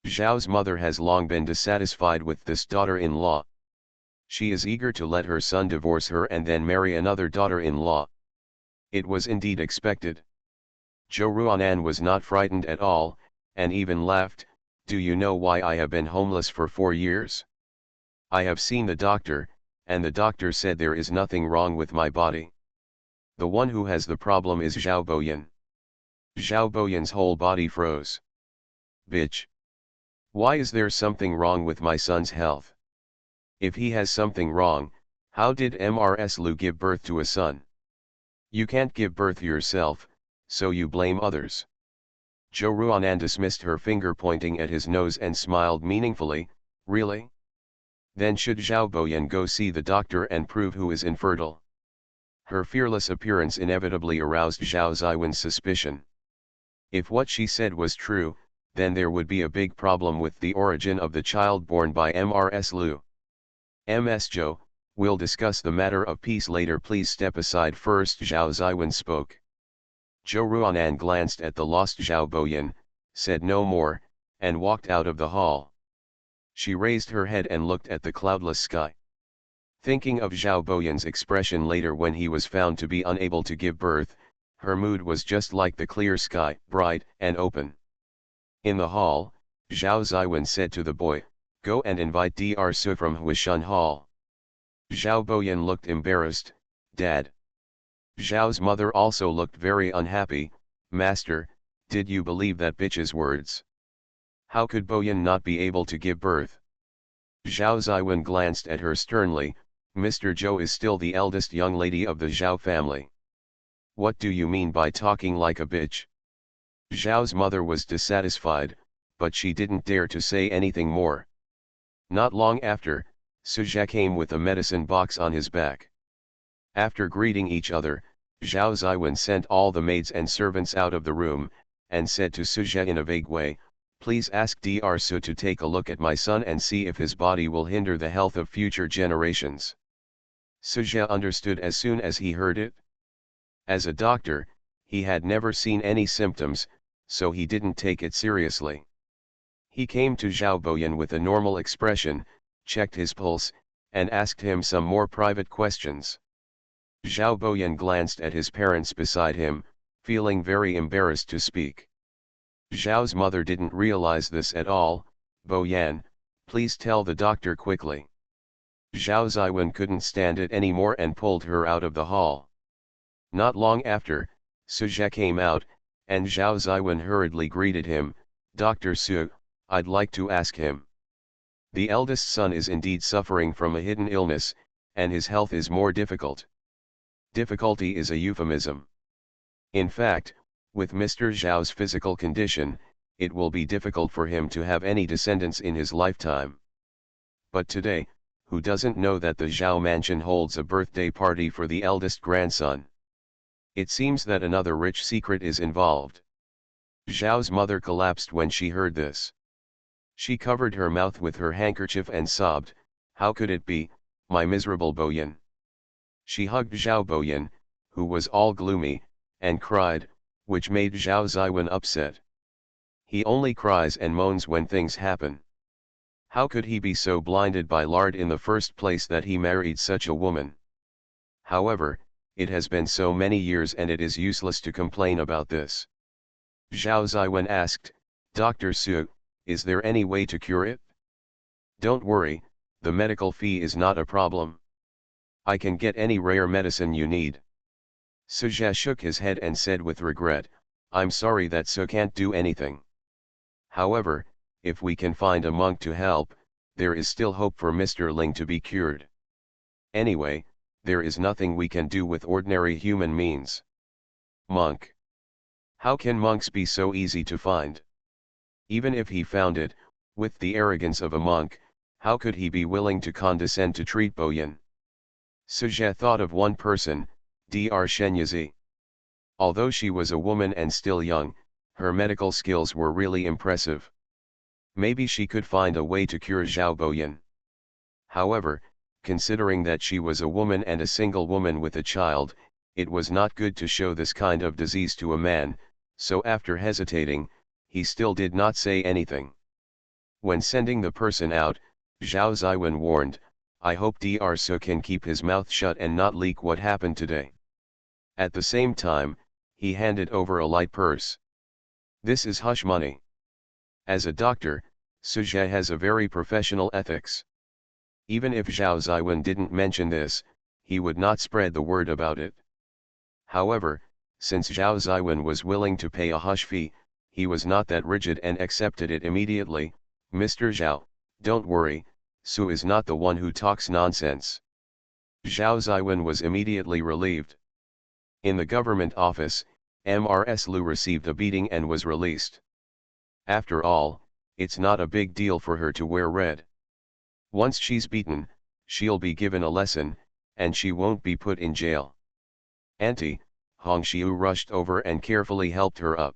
Zhao's mother has long been dissatisfied with this daughter-in-law. She is eager to let her son divorce her and then marry another daughter-in-law. It was indeed expected. Zhou Ruanan was not frightened at all, and even laughed. "Do you know why I have been homeless for 4 years? I have seen the doctor, and the doctor said there is nothing wrong with my body. The one who has the problem is Zhao Boyan." Zhao Boyan's whole body froze. "Bitch! Why is there something wrong with my son's health? If he has something wrong, how did Mrs. Lu give birth to a son? You can't give birth yourself, so you blame others." Zhou Ruanan dismissed her finger pointing at his nose and smiled meaningfully. "Really? Then should Zhao Boyan go see the doctor and prove who is infertile?" Her fearless appearance inevitably aroused Zhao Ziwen's suspicion. If what she said was true, then there would be a big problem with the origin of the child born by Mrs. Lu. "Ms. Zhou, we'll discuss the matter of peace later, please step aside first," Zhao Ziwen spoke. Zhou Ruanan glanced at the lost Zhao Boyan, said no more, and walked out of the hall. She raised her head and looked at the cloudless sky. Thinking of Zhao Boyan's expression later when he was found to be unable to give birth, her mood was just like the clear sky, bright and open. In the hall, Zhao Ziwen said to the boy, "Go and invite Dr. Su from Huishan Hall." Zhao Boyan looked embarrassed. "Dad." Zhao's mother also looked very unhappy. "Master, did you believe that bitch's words? How could Boyan not be able to give birth?" Zhao Ziwen glanced at her sternly. "Mr. Zhou is still the eldest young lady of the Zhao family. What do you mean by talking like a bitch?" Zhao's mother was dissatisfied, but she didn't dare to say anything more. Not long after, Suzhou came with a medicine box on his back. After greeting each other, Zhao Ziwen sent all the maids and servants out of the room, and said to Suzhou in a vague way, "Please ask Dr. Su to take a look at my son and see if his body will hinder the health of future generations." Suzhou understood as soon as he heard it. As a doctor, he had never seen any symptoms, so he didn't take it seriously. He came to Zhao Boyan with a normal expression, checked his pulse, and asked him some more private questions. Zhao Boyan glanced at his parents beside him, feeling very embarrassed to speak. Zhao's mother didn't realize this at all. "Boyan, please tell the doctor quickly." Zhao Ziwen couldn't stand it anymore and pulled her out of the hall. Not long after, Suzhou came out, and Zhao Ziwen hurriedly greeted him. "Dr. Su, I'd like to ask him. The eldest son is indeed suffering from a hidden illness, and his health is more difficult." Difficulty is a euphemism. In fact, with Mr. Zhao's physical condition, it will be difficult for him to have any descendants in his lifetime. But today, who doesn't know that the Zhao mansion holds a birthday party for the eldest grandson? It seems that another rich secret is involved. Zhao's mother collapsed when she heard this. She covered her mouth with her handkerchief and sobbed, "How could it be, my miserable Boyan?" She hugged Zhao Boyan, who was all gloomy, and cried, which made Zhao Ziwen upset. He only cries and moans when things happen. How could he be so blinded by lard in the first place that he married such a woman? However, it has been so many years and it is useless to complain about this. Zhao Ziwen asked, "Dr. Su, Is there any way to cure it? Don't worry, the medical fee is not a problem. I can get any rare medicine you need. Suja shook his head and said with regret, I'm sorry that Su can't do anything. However, if we can find a monk to help, there is still hope for Mr. Ling to be cured. Anyway, there is nothing we can do with ordinary human means. Monk. How can monks be so easy to find? Even if he found it, with the arrogance of a monk, how could he be willing to condescend to treat Boyan? Suja thought of one person, Dr. Shenyazi. Although she was a woman and still young, her medical skills were really impressive. Maybe she could find a way to cure Zhao Boyan. However, considering that she was a woman and a single woman with a child, it was not good to show this kind of disease to a man, so after hesitating, he still did not say anything. When sending the person out, Zhao Ziwen warned, I hope Dr. Su can keep his mouth shut and not leak what happened today. At the same time, he handed over a light purse. This is hush money. As a doctor, Suja has a very professional ethics. Even if Zhao Ziwen didn't mention this, he would not spread the word about it. However, since Zhao Ziwen was willing to pay a hush fee, he was not that rigid and accepted it immediately. Mr. Zhao, don't worry, Su is not the one who talks nonsense. Zhao Ziwen was immediately relieved. In the government office, Mrs. Lu received a beating and was released. After all, it's not a big deal for her to wear red. Once she's beaten, she'll be given a lesson, and she won't be put in jail. Auntie, Hong Xiu rushed over and carefully helped her up.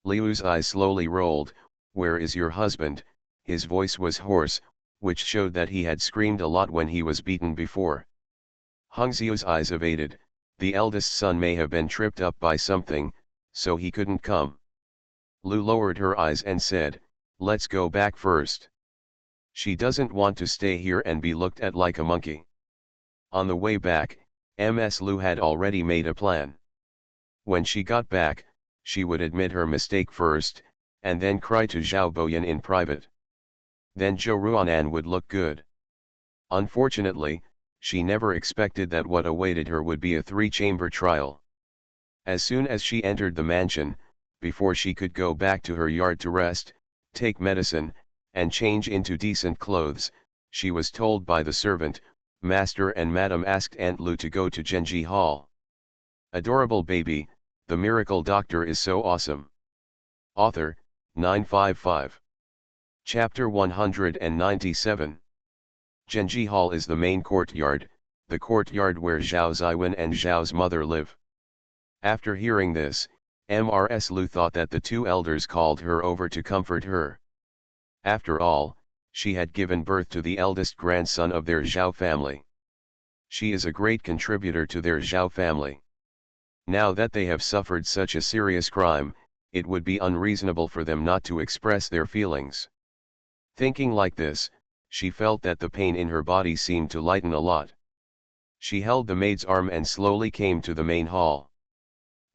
Liu's eyes slowly rolled. Where is your husband? His voice was hoarse, which showed that he had screamed a lot when he was beaten before. Hong Xiu's eyes evaded. The eldest son may have been tripped up by something, so he couldn't come. Lu lowered her eyes and said, let's go back first. She doesn't want to stay here and be looked at like a monkey. On the way back, Ms. Lu had already made a plan. When she got back, she would admit her mistake first, and then cry to Zhao Boyan in private. Then Zhou Ruanan would look good. Unfortunately, she never expected that what awaited her would be a 3-chamber trial. As soon as she entered the mansion, before she could go back to her yard to rest, take medicine, and change into decent clothes, she was told by the servant, Master and Madam asked Aunt Lu to go to Genji Hall. Adorable baby, the miracle doctor is so awesome. Author, 955. Chapter 197. Genji Hall is the main courtyard, the courtyard where Zhao Ziwen and Zhao's mother live. After hearing this, Mrs. Lu thought that the two elders called her over to comfort her. After all, she had given birth to the eldest grandson of their Zhao family. She is a great contributor to their Zhao family. Now that they have suffered such a serious crime, it would be unreasonable for them not to express their feelings. Thinking like this, she felt that the pain in her body seemed to lighten a lot. She held the maid's arm and slowly came to the main hall.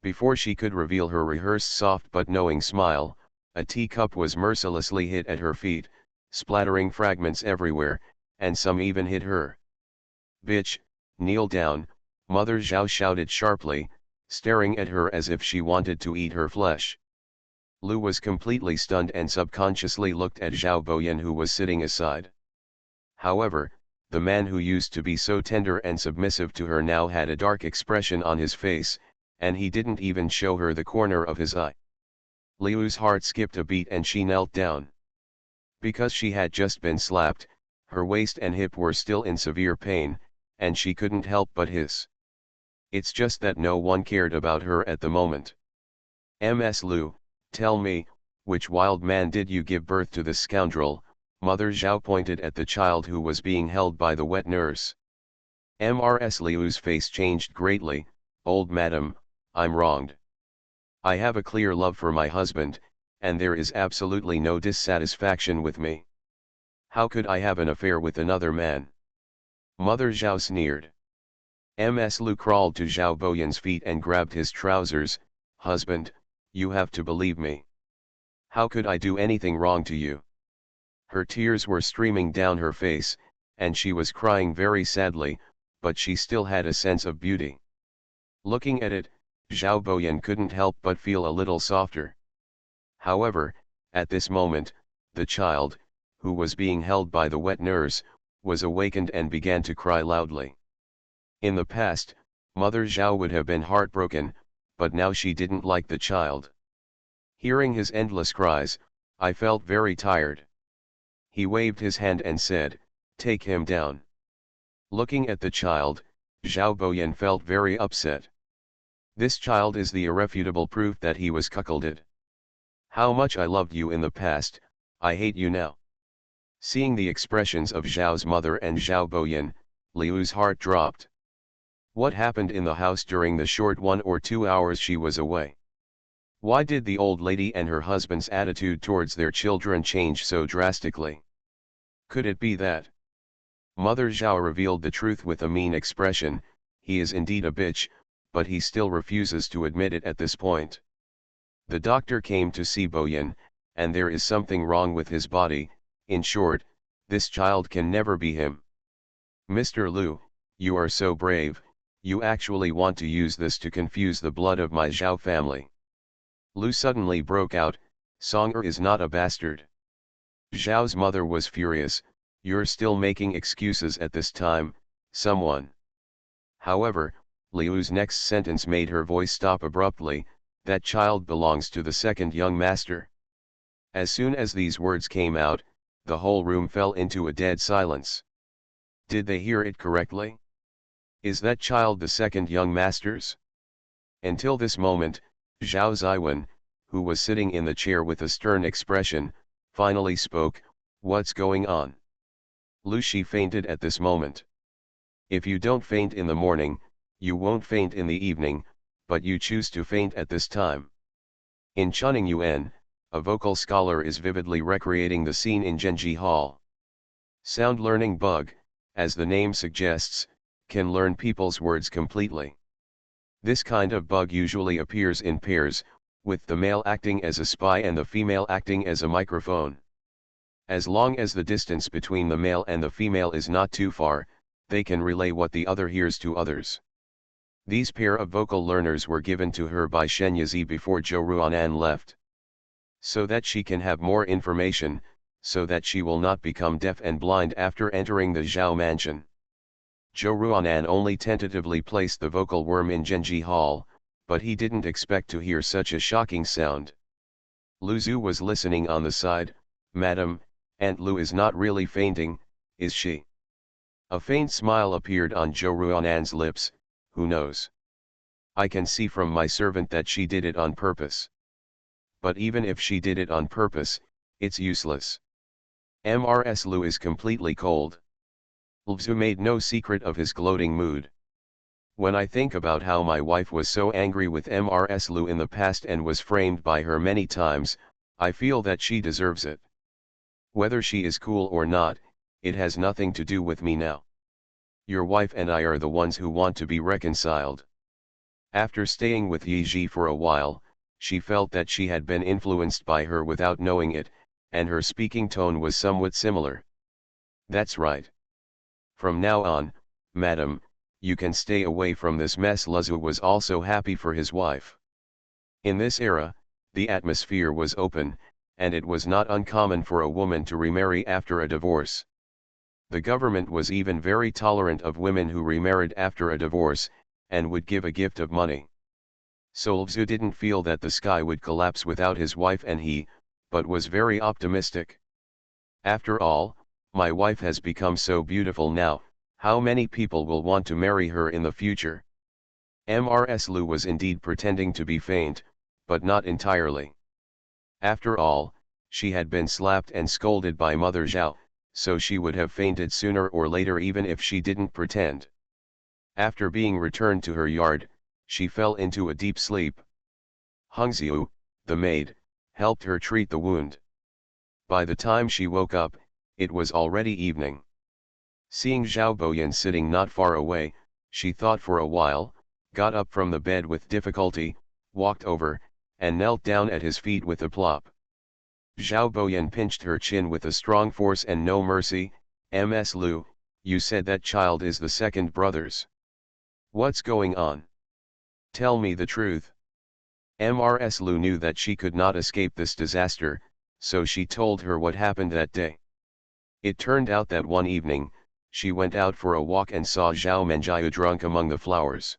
Before she could reveal her rehearsed soft but knowing smile, a teacup was mercilessly hit at her feet, splattering fragments everywhere, and some even hit her. Bitch, kneel down, Mother Zhao shouted sharply, staring at her as if she wanted to eat her flesh. Lu was completely stunned and subconsciously looked at Zhao Boyan who was sitting aside. However, the man who used to be so tender and submissive to her now had a dark expression on his face, and he didn't even show her the corner of his eye. Liu's heart skipped a beat and she knelt down. Because she had just been slapped, her waist and hip were still in severe pain, and she couldn't help but hiss. It's just that no one cared about her at the moment. Ms. Lu, tell me, which wild man did you give birth to this scoundrel? Mother Zhao pointed at the child who was being held by the wet nurse. Mrs. Liu's face changed greatly. Old madam, I'm wronged. I have a clear love for my husband, and there is absolutely no dissatisfaction with me. How could I have an affair with another man? Mother Zhao sneered. Ms. Lu crawled to Zhao Boyan's feet and grabbed his trousers. Husband, you have to believe me. How could I do anything wrong to you? Her tears were streaming down her face, and she was crying very sadly, but she still had a sense of beauty. Looking at it, Zhao Boyan couldn't help but feel a little softer. However, at this moment, the child, who was being held by the wet nurse, was awakened and began to cry loudly. In the past, Mother Zhao would have been heartbroken, but now she didn't like the child. Hearing his endless cries, I felt very tired. He waved his hand and said, "Take him down." Looking at the child, Zhao Boyan felt very upset. This child is the irrefutable proof that he was cuckolded. How much I loved you in the past, I hate you now. Seeing the expressions of Zhao's mother and Zhao Boyan, Liu's heart dropped. What happened in the house during the short 1 or 2 hours she was away? Why did the old lady and her husband's attitude towards their children change so drastically? Could it be that Mother Zhao revealed the truth with a mean expression? He is indeed a bitch, but he still refuses to admit it at this point. The doctor came to see Boyan, and there is something wrong with his body. In short, this child can never be him. Mr. Liu, you are so brave, you actually want to use this to confuse the blood of my Zhao family. Liu suddenly broke out, Song'er is not a bastard. Zhao's mother was furious, you're still making excuses at this time, someone. However, Liu's next sentence made her voice stop abruptly, that child belongs to the second young master. As soon as these words came out, the whole room fell into a dead silence. Did they hear it correctly? Is that child the second young master's? Until this moment, Zhao Ziwen, who was sitting in the chair with a stern expression, finally spoke, what's going on? Lu Shi fainted at this moment. If you don't faint in the morning, you won't faint in the evening, but you choose to faint at this time. In Chunning Yuan, a vocal scholar is vividly recreating the scene in Genji Hall. Sound learning bug, as the name suggests, can learn people's words completely. This kind of bug usually appears in pairs, with the male acting as a spy and the female acting as a microphone. As long as the distance between the male and the female is not too far, they can relay what the other hears to others. These pair of vocal learners were given to her by Shen Yizi before Zhou Ruanan left. So that she can have more information, so that she will not become deaf and blind after entering the Zhao mansion. Zhou Ruanan only tentatively placed the vocal worm in Genji Hall, but he didn't expect to hear such a shocking sound. Lu Zhu was listening on the side. Madam, Aunt Lu is not really fainting, is she? A faint smile appeared on Zhou Ruanan's lips. Who knows? I can see from my servant that she did it on purpose. But even if she did it on purpose, it's useless. Mrs. Lu is completely cold. Lzu made no secret of his gloating mood. When I think about how my wife was so angry with Mrs. Lu in the past and was framed by her many times, I feel that she deserves it. Whether she is cool or not, it has nothing to do with me now. Your wife and I are the ones who want to be reconciled. After staying with Yi Ji for a while, she felt that she had been influenced by her without knowing it, and her speaking tone was somewhat similar. That's right. From now on, madam, you can stay away from this mess. Luzu was also happy for his wife. In this era, the atmosphere was open, and it was not uncommon for a woman to remarry after a divorce. The government was even very tolerant of women who remarried after a divorce, and would give a gift of money. So Lzu didn't feel that the sky would collapse without his wife and he, but was very optimistic. After all, my wife has become so beautiful now, how many people will want to marry her in the future? Mrs. Lu was indeed pretending to be faint, but not entirely. After all, she had been slapped and scolded by Mother Zhao, so she would have fainted sooner or later even if she didn't pretend. After being returned to her yard, she fell into a deep sleep. Hongxiu, the maid, helped her treat the wound. By the time she woke up, it was already evening. Seeing Zhao Boyan sitting not far away, she thought for a while, got up from the bed with difficulty, walked over, and knelt down at his feet with a plop. Zhao Boyan pinched her chin with a strong force and no mercy. Ms. Lu, you said that child is the second brother's. What's going on? Tell me the truth. Ms. Lu knew that she could not escape this disaster, so she told her what happened that day. It turned out that one evening, she went out for a walk and saw Zhao Menjiu drunk among the flowers.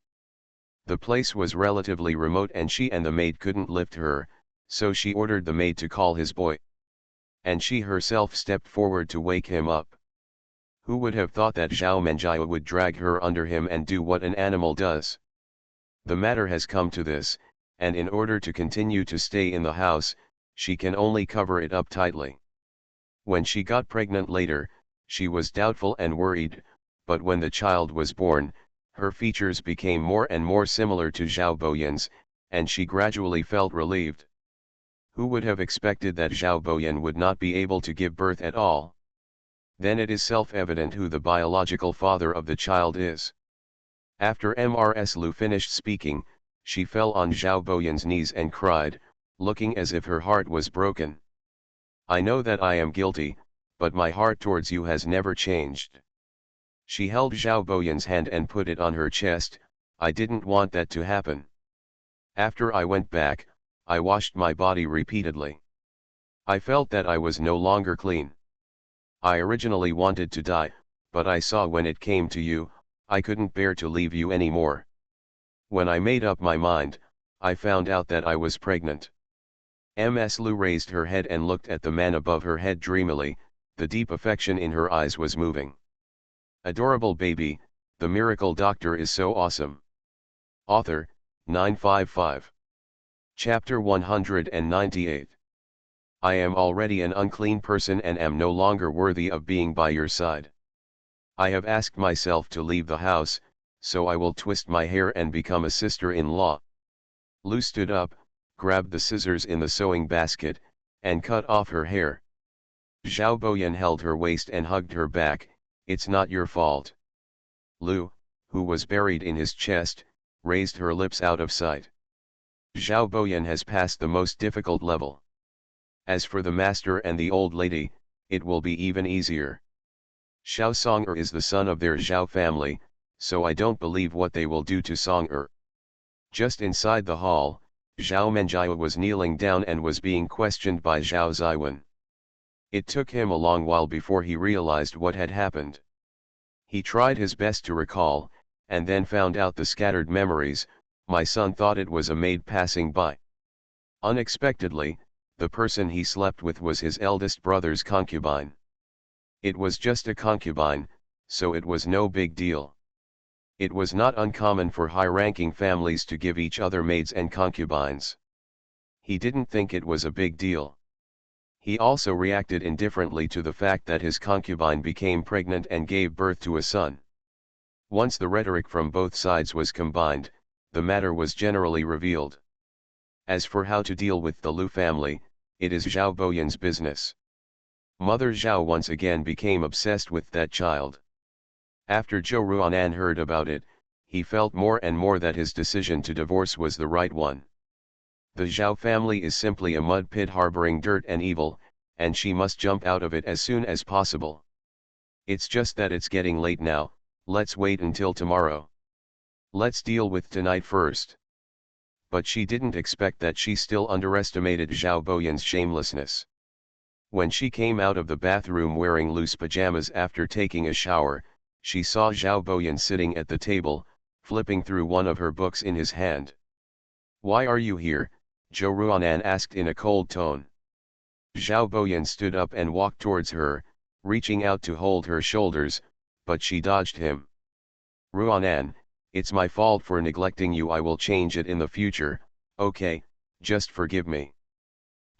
The place was relatively remote and she and the maid couldn't lift her, so she ordered the maid to call his boy. And she herself stepped forward to wake him up. Who would have thought that Zhao Menjiu would drag her under him and do what an animal does? The matter has come to this, and in order to continue to stay in the house, she can only cover it up tightly. When she got pregnant later, she was doubtful and worried, but when the child was born, her features became more and more similar to Zhao Boyan's, and she gradually felt relieved. Who would have expected that Zhao Boyan would not be able to give birth at all? Then it is self-evident who the biological father of the child is. After Ms. Lu finished speaking, she fell on Zhao Boyan's knees and cried, looking as if her heart was broken. I know that I am guilty, but my heart towards you has never changed. She held Zhao Boyan's hand and put it on her chest. I didn't want that to happen. After I went back, I washed my body repeatedly. I felt that I was no longer clean. I originally wanted to die, but I saw when it came to you, I couldn't bear to leave you anymore. When I made up my mind, I found out that I was pregnant. Ms. Lu raised her head and looked at the man above her head dreamily. The deep affection in her eyes was moving. Adorable baby, the miracle doctor is so awesome. Author, 955. Chapter 198. I am already an unclean person and am no longer worthy of being by your side. I have asked myself to leave the house, so I will twist my hair and become a sister-in-law. Lu stood up, grabbed the scissors in the sewing basket, and cut off her hair. Zhao Boyan held her waist and hugged her back. It's not your fault. Lu, who was buried in his chest, raised her lips out of sight. Zhao Boyan has passed the most difficult level. As for the master and the old lady, it will be even easier. Xiao Song'er is the son of their Zhao family, so I don't believe what they will do to Song'er. Just inside the hall, Zhao Menjiu was kneeling down and was being questioned by Zhao Ziwen. It took him a long while before he realized what had happened. He tried his best to recall, and then found out the scattered memories. My son thought it was a maid passing by. Unexpectedly, the person he slept with was his eldest brother's concubine. It was just a concubine, so it was no big deal. It was not uncommon for high-ranking families to give each other maids and concubines. He didn't think it was a big deal. He also reacted indifferently to the fact that his concubine became pregnant and gave birth to a son. Once the rhetoric from both sides was combined, the matter was generally revealed. As for how to deal with the Lu family, it is Zhao Boyan's business. Mother Zhao once again became obsessed with that child. After Zhou Ruanan heard about it, he felt more and more that his decision to divorce was the right one. The Zhao family is simply a mud pit harboring dirt and evil, and she must jump out of it as soon as possible. It's just that it's getting late now, let's wait until tomorrow. Let's deal with tonight first. But she didn't expect that she still underestimated Zhao Boyan's shamelessness. When she came out of the bathroom wearing loose pajamas after taking a shower, she saw Zhao Boyan sitting at the table, flipping through one of her books in his hand. Why are you here? Zhou Ruanan asked in a cold tone. Zhao Boyan stood up and walked towards her, reaching out to hold her shoulders, but she dodged him. Ruanan, it's my fault for neglecting you. I will change it in the future, okay, just forgive me.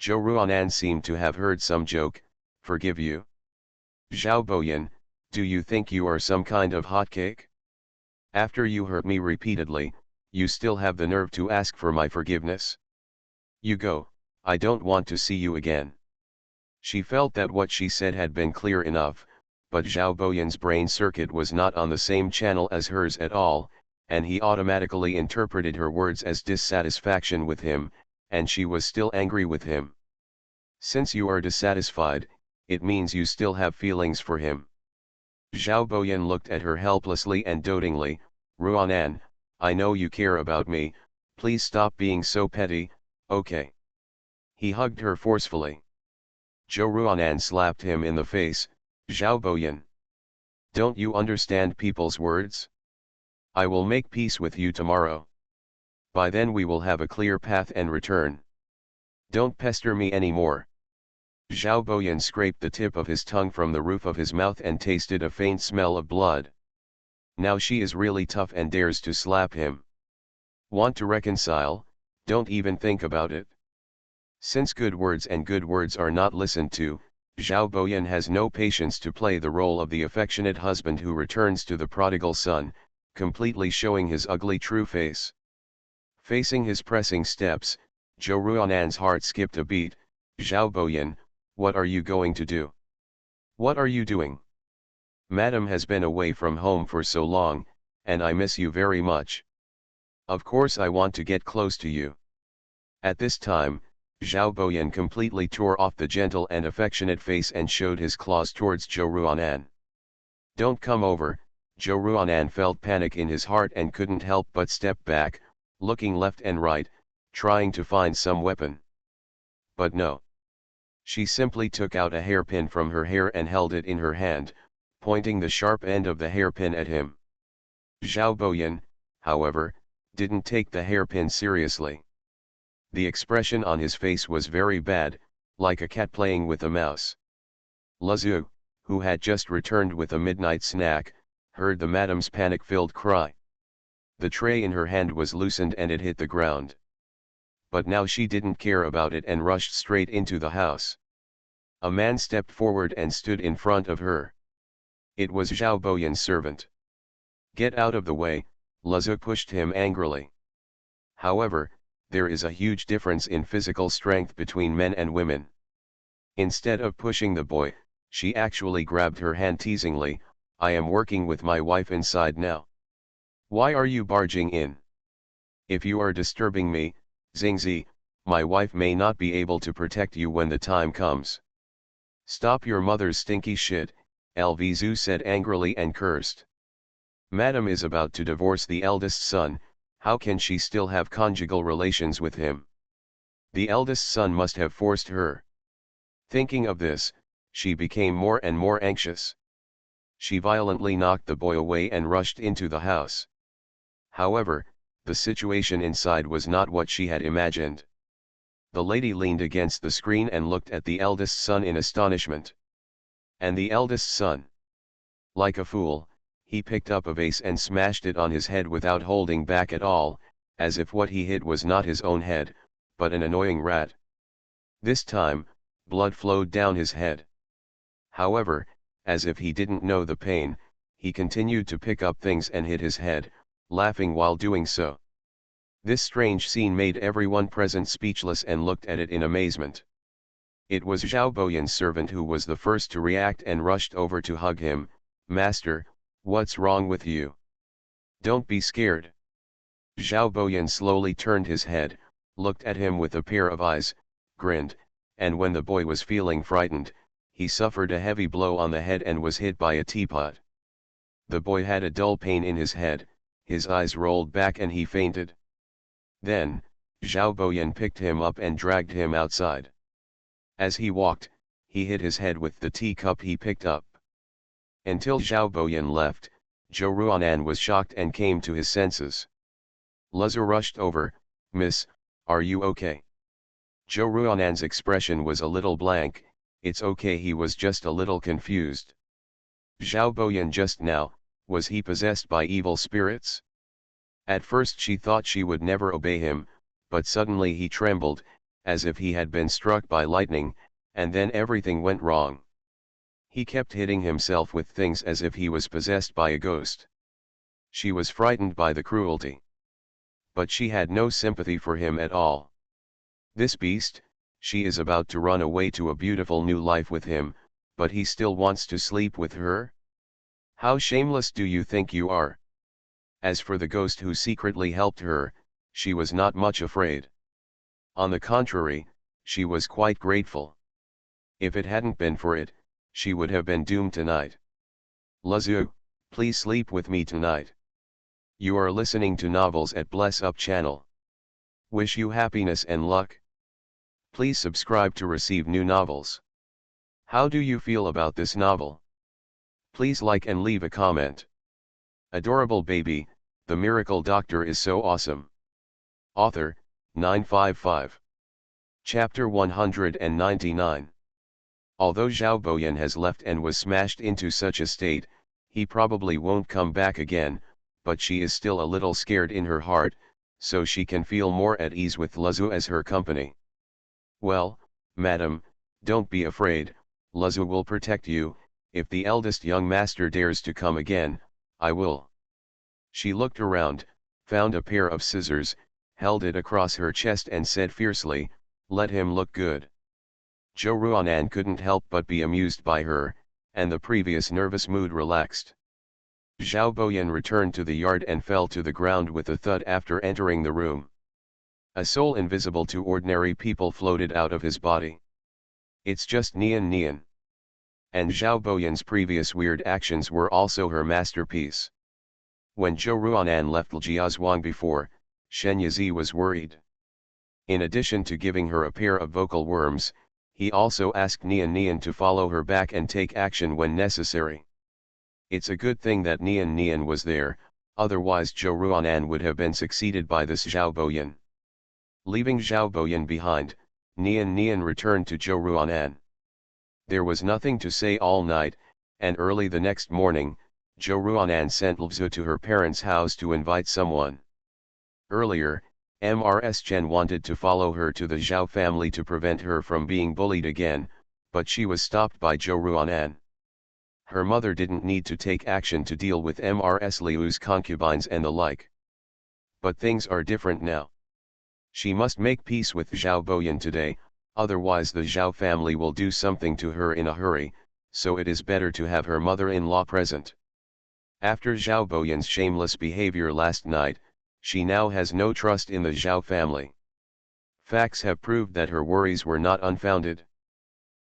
Zhou Ruanan seemed to have heard some joke. Forgive you? Zhao Boyan, do you think you are some kind of hotcake? After you hurt me repeatedly, you still have the nerve to ask for my forgiveness? You go, I don't want to see you again. She felt that what she said had been clear enough, but Zhao Boyan's brain circuit was not on the same channel as hers at all, and he automatically interpreted her words as dissatisfaction with him, and she was still angry with him. Since you are dissatisfied, it means you still have feelings for him. Zhao Boyan looked at her helplessly and dotingly. Ruanan, I know you care about me, please stop being so petty, okay? He hugged her forcefully. Zhou Ruanan slapped him in the face. Zhao Boyan, don't you understand people's words? I will make peace with you tomorrow. By then we will have a clear path and return. Don't pester me anymore. Zhao Boyan scraped the tip of his tongue from the roof of his mouth and tasted a faint smell of blood. Now she is really tough and dares to slap him. Want to reconcile? Don't even think about it. Since good words are not listened to, Zhao Boyan has no patience to play the role of the affectionate husband who returns to the prodigal son, completely showing his ugly true face. Facing his pressing steps, Zhou Ruanan's heart skipped a beat. Zhao Boyan, what are you going to do? What are you doing? Madam has been away from home for so long, and I miss you very much. Of course I want to get close to you. At this time, Zhao Boyan completely tore off the gentle and affectionate face and showed his claws towards Zhou Ruanan. Don't come over. Zhou Ruanan felt panic in his heart and couldn't help but step back, looking left and right, trying to find some weapon. But no. She simply took out a hairpin from her hair and held it in her hand, pointing the sharp end of the hairpin at him. Zhao Boyan, however, didn't take the hairpin seriously. The expression on his face was very bad, like a cat playing with a mouse. Lezhu, who had just returned with a midnight snack, heard the madam's panic-filled cry. The tray in her hand was loosened and it hit the ground. But now she didn't care about it and rushed straight into the house. A man stepped forward and stood in front of her. It was Zhao Boyan's servant. Get out of the way, Lezhu pushed him angrily. However, there is a huge difference in physical strength between men and women. Instead of pushing the boy, she actually grabbed her hand teasingly. I am working with my wife inside now. Why are you barging in? If you are disturbing me, Xingzi, my wife may not be able to protect you when the time comes. Stop your mother's stinky shit, Lvzu said angrily and cursed. Madam is about to divorce the eldest son, how can she still have conjugal relations with him? The eldest son must have forced her. Thinking of this, she became more and more anxious. She violently knocked the boy away and rushed into the house. However, the situation inside was not what she had imagined. The lady leaned against the screen and looked at the eldest son in astonishment. And the eldest son? Like a fool, he picked up a vase and smashed it on his head without holding back at all, as if what he hit was not his own head, but an annoying rat. This time, blood flowed down his head. However, as if he didn't know the pain, he continued to pick up things and hit his head, laughing while doing so. This strange scene made everyone present speechless and looked at it in amazement. It was Zhao Boyan's servant who was the first to react and rushed over to hug him. Master, what's wrong with you? Don't be scared. Zhao Boyan slowly turned his head, looked at him with a pair of eyes, grinned, and when the boy was feeling frightened, he suffered a heavy blow on the head and was hit by a teapot. The boy had a dull pain in his head, his eyes rolled back and he fainted. Then, Zhao Boyan picked him up and dragged him outside. As he walked, he hit his head with the teacup he picked up. Until Zhao Boyan left, Zhou Ruanan was shocked and came to his senses. Lezhu rushed over. Miss, are you okay? Zhou Ruanan's expression was a little blank. It's okay, he was just a little confused. Zhao Boyan just now, was he possessed by evil spirits? At first she thought she would never obey him, but suddenly he trembled, as if he had been struck by lightning, and then everything went wrong. He kept hitting himself with things as if he was possessed by a ghost. She was frightened by the cruelty. But she had no sympathy for him at all. This beast, she is about to run away to a beautiful new life with him, but he still wants to sleep with her? How shameless do you think you are? As for the ghost who secretly helped her, she was not much afraid. On the contrary, she was quite grateful. If it hadn't been for it, she would have been doomed tonight. Lazu, please sleep with me tonight. You are listening to Novels at Bless Up channel. Wish you happiness and luck. Please subscribe to receive new novels. How do you feel about this novel? Please like and leave a comment. Adorable baby, the miracle doctor is so awesome. Author, 955. Chapter 199. Although Zhao Boyan has left and was smashed into such a state, he probably won't come back again, but she is still a little scared in her heart, so she can feel more at ease with Lazu as her company. Well, madam, don't be afraid, Lazu will protect you. If the eldest young master dares to come again, I will. She looked around, found a pair of scissors, held it across her chest and said fiercely, let him look good. Zhou Ruanan couldn't help but be amused by her, and the previous nervous mood relaxed. Zhao Boyan returned to the yard and fell to the ground with a thud after entering the room. A soul invisible to ordinary people floated out of his body. It's just Nian Nian. And Zhao Boyan's previous weird actions were also her masterpiece. When Zhou Ruanan left Ljiazhuang before, Shen Yizi was worried. In addition to giving her a pair of vocal worms, he also asked Nian Nian to follow her back and take action when necessary. It's a good thing that Nian Nian was there, otherwise Zhou Ruanan would have been succeeded by this Zhao Boyan. Leaving Zhao Boyan behind, Nian Nian returned to Zhou Ruanan. There was nothing to say all night, and early the next morning, Zhou Ruanan sent Lzu to her parents' house to invite someone. Earlier, Mrs. Chen wanted to follow her to the Zhao family to prevent her from being bullied again, but she was stopped by Zhou Ruanan. Her mother didn't need to take action to deal with Mrs. Liu's concubines and the like. But things are different now. She must make peace with Zhao Boyan today, otherwise the Zhao family will do something to her in a hurry, so it is better to have her mother-in-law present. After Zhao Boyan's shameless behavior last night, she now has no trust in the Zhao family. Facts have proved that her worries were not unfounded.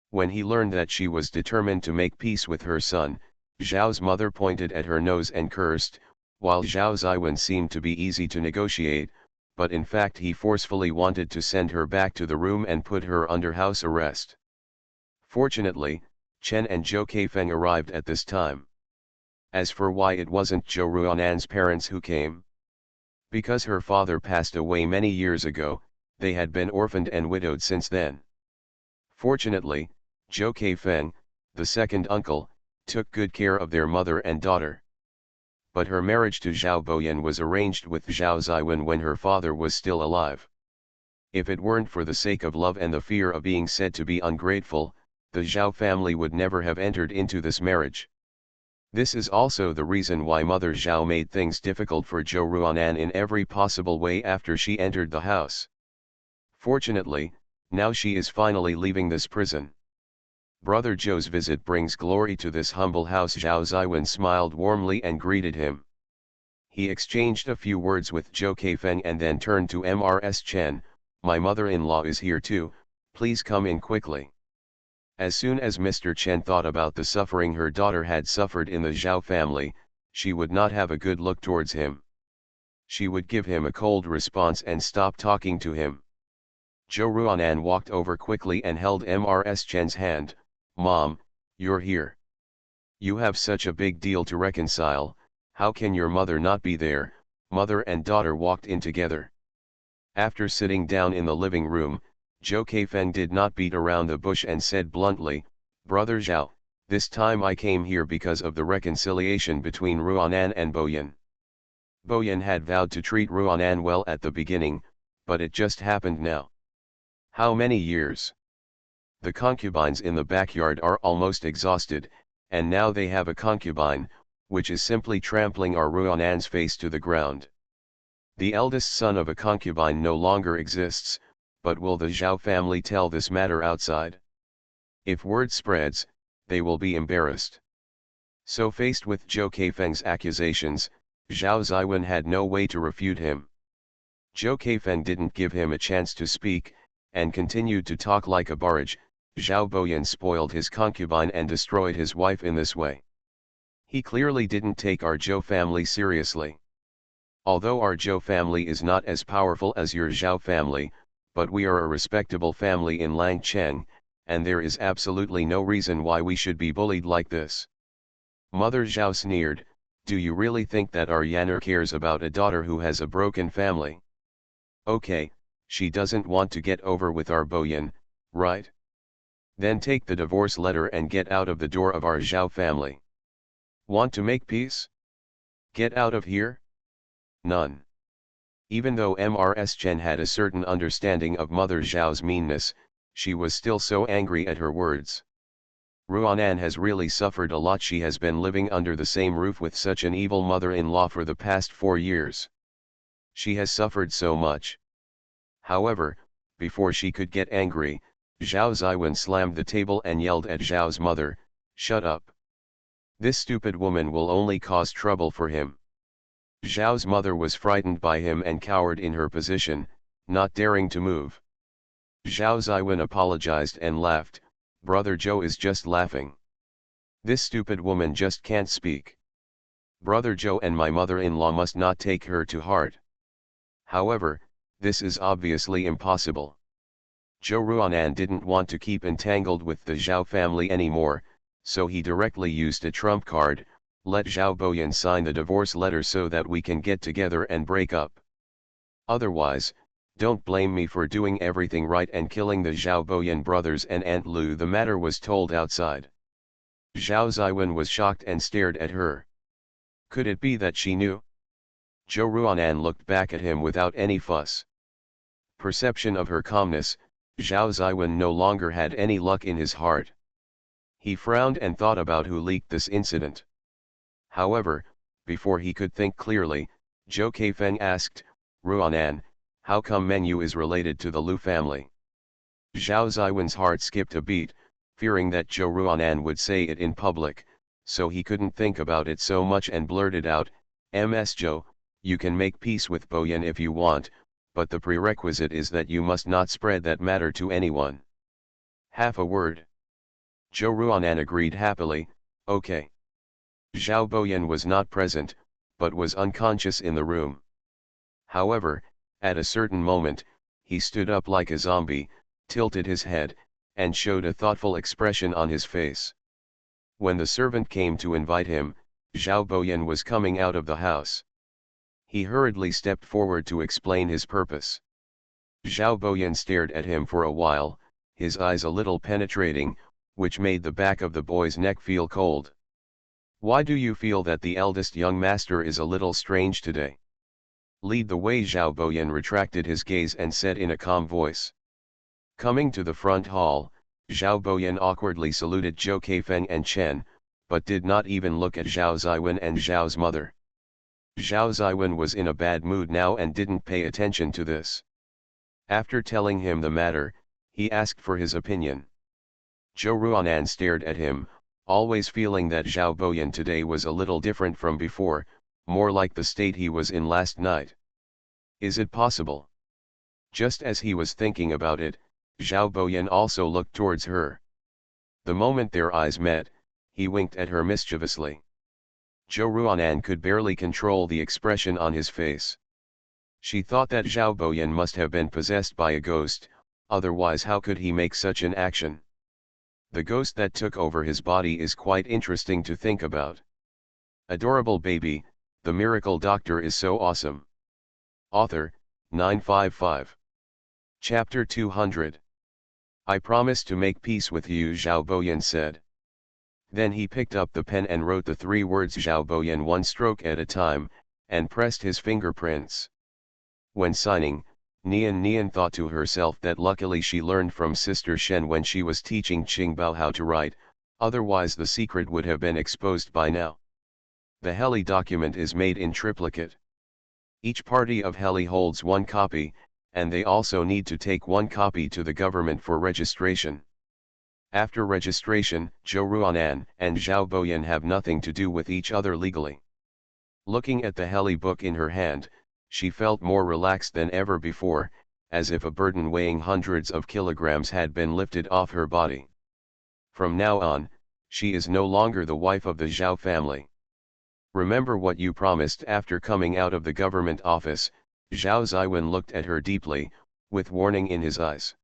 When he learned that she was determined to make peace with her son, Zhao's mother pointed at her nose and cursed, while Zhao Ziwen seemed to be easy to negotiate, but in fact he forcefully wanted to send her back to the room and put her under house arrest. Fortunately, Chen and Zhou Keifeng arrived at this time. As for why it wasn't Zhou Ruanan's parents who came, because her father passed away many years ago, they had been orphaned and widowed since then. Fortunately, Zhou Keifeng, the second uncle, took good care of their mother and daughter. But her marriage to Zhao Boyan was arranged with Zhao Ziwen when her father was still alive. If it weren't for the sake of love and the fear of being said to be ungrateful, the Zhao family would never have entered into this marriage. This is also the reason why Mother Zhao made things difficult for Zhou Ruanan in every possible way after she entered the house. Fortunately, now she is finally leaving this prison. Brother Zhou's visit brings glory to this humble house. Zhao Ziwen smiled warmly and greeted him. He exchanged a few words with Zhou Keifeng and then turned to Mrs. Chen, my mother-in-law is here too, please come in quickly. As soon as Mr. Chen thought about the suffering her daughter had suffered in the Zhao family, she would not have a good look towards him. She would give him a cold response and stop talking to him. Zhou Ruanan walked over quickly and held Mrs. Chen's hand. Mom, you're here. You have such a big deal to reconcile, how can your mother not be there? Mother and daughter walked in together. After sitting down in the living room, Zhou Keifeng did not beat around the bush and said bluntly, Brother Zhao, this time I came here because of the reconciliation between Ruanan and Boyan. Boyan had vowed to treat Ruanan well at the beginning, but it just happened now. How many years? The concubines in the backyard are almost exhausted, and now they have a concubine, which is simply trampling our Ruanan's face to the ground. The eldest son of a concubine no longer exists, but will the Zhao family tell this matter outside? If word spreads, they will be embarrassed. So faced with Zhou Keifeng's accusations, Zhao Ziwen had no way to refute him. Zhou Keifeng didn't give him a chance to speak, and continued to talk like a barrage. Zhao Boyan spoiled his concubine and destroyed his wife in this way. He clearly didn't take our Zhou family seriously. Although our Zhou family is not as powerful as your Zhao family, but we are a respectable family in Langcheng, and there is absolutely no reason why we should be bullied like this. Mother Zhao sneered, do you really think that our Yaner cares about a daughter who has a broken family? Okay, she doesn't want to get over with our Boyan, right? Then take the divorce letter and get out of the door of our Zhao family. Want to make peace? Get out of here? None. Even though Mrs. Chen had a certain understanding of Mother Zhao's meanness, she was still so angry at her words. Ruanan has really suffered a lot. She has been living under the same roof with such an evil mother-in-law for the past 4 years. She has suffered so much. However, before she could get angry, Zhao Ziwen slammed the table and yelled at Zhao's mother, shut up. This stupid woman will only cause trouble for him. Zhao's mother was frightened by him and cowered in her position, not daring to move. Zhao Ziwen apologized and laughed, Brother Zhou is just laughing. This stupid woman just can't speak. Brother Zhou and my mother-in-law must not take her to heart. However, this is obviously impossible. Zhou Ruanan didn't want to keep entangled with the Zhao family anymore, so he directly used a trump card, let Zhao Boyan sign the divorce letter so that we can get together and break up. Otherwise, don't blame me for doing everything right and killing the Zhao Boyan brothers and Aunt Lu. The matter was told outside. Zhao Ziwen was shocked and stared at her. Could it be that she knew? Zhou Ruanan looked back at him without any fuss. Perception of her calmness, Zhao Ziwen no longer had any luck in his heart. He frowned and thought about who leaked this incident. However, before he could think clearly, Zhou Keifeng asked, Ruanan, how come Mengyu is related to the Lu family? Zhao Ziwen's heart skipped a beat, fearing that Zhou Ruanan would say it in public, so he couldn't think about it so much and blurted out, Ms. Zhou, you can make peace with Boyan if you want, but the prerequisite is that you must not spread that matter to anyone. Half a word. Zhou Ruanan agreed happily, okay. Zhao Boyan was not present, but was unconscious in the room. However, at a certain moment, he stood up like a zombie, tilted his head, and showed a thoughtful expression on his face. When the servant came to invite him, Zhao Boyan was coming out of the house. He hurriedly stepped forward to explain his purpose. Zhao Boyan stared at him for a while, his eyes a little penetrating, which made the back of the boy's neck feel cold. Why do you feel that the eldest young master is a little strange today? Lead the way. Zhao Boyan retracted his gaze and said in a calm voice. Coming to the front hall, Zhao Boyan awkwardly saluted Zhou Keifeng and Chen, but did not even look at Zhao Ziwen and Zhao's mother. Zhao Ziwen was in a bad mood now and didn't pay attention to this. After telling him the matter, he asked for his opinion. Zhou Ruanan stared at him, always feeling that Zhao Boyan today was a little different from before, more like the state he was in last night. Is it possible? Just as he was thinking about it, Zhao Boyan also looked towards her. The moment their eyes met, he winked at her mischievously. Zhou Ruanan could barely control the expression on his face. She thought that Zhao Boyan must have been possessed by a ghost, otherwise how could he make such an action? The ghost that took over his body is quite interesting to think about. Adorable baby, the miracle doctor is so awesome. Author, 955. Chapter 200. I promise to make peace with you, Zhao Boyan said. Then he picked up the pen and wrote the 3 words Zhao Boyan one stroke at a time, and pressed his fingerprints. When signing, Nian thought to herself that luckily she learned from Sister Shen when she was teaching Qingbao how to write, otherwise the secret would have been exposed by now. The Heli document is made in triplicate. Each party of Heli holds 1 copy, and they also need to take 1 copy to the government for registration. After registration, Zhou Ruanan and Zhao Boyan have nothing to do with each other legally. Looking at the Heli book in her hand, she felt more relaxed than ever before, as if a burden weighing hundreds of kilograms had been lifted off her body. From now on, she is no longer the wife of the Zhao family. Remember what you promised. After coming out of the government office, Zhao Ziwen looked at her deeply, with warning in his eyes.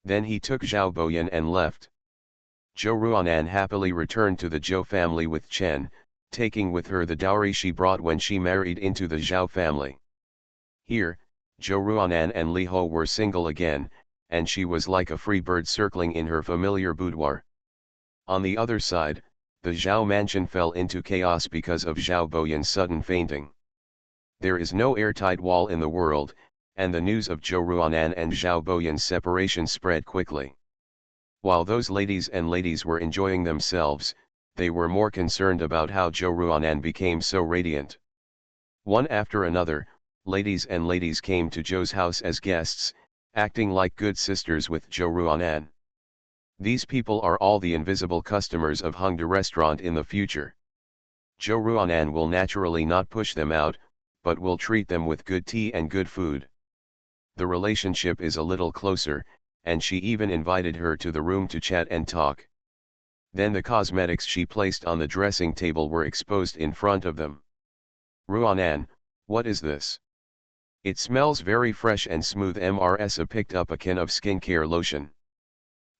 Then he took Zhao Boyan and left. Zhou Ruanan happily returned to the Zhou family with Chen, taking with her the dowry she brought when she married into the Zhao family. Here, Zhou Ruanan and Li Ho were single again, and she was like a free bird circling in her familiar boudoir. On the other side, the Zhao mansion fell into chaos because of Zhao Boyan's sudden fainting. There is no airtight wall in the world, and the news of Zhou Ruanan and Zhao Boyan's separation spread quickly. While those ladies were enjoying themselves, they were more concerned about how Zhou Ruanan became so radiant. One after another, ladies came to Zhou's house as guests, acting like good sisters with Zhou Ruanan. These people are all the invisible customers of Hongda restaurant in the future. Zhou Ruanan will naturally not push them out, but will treat them with good tea and good food. The relationship is a little closer, and she even invited her to the room to chat and talk. Then the cosmetics she placed on the dressing table were exposed in front of them. "Ruanan, what is this? It smells very fresh and smooth." Mrsa picked up a can of skincare lotion.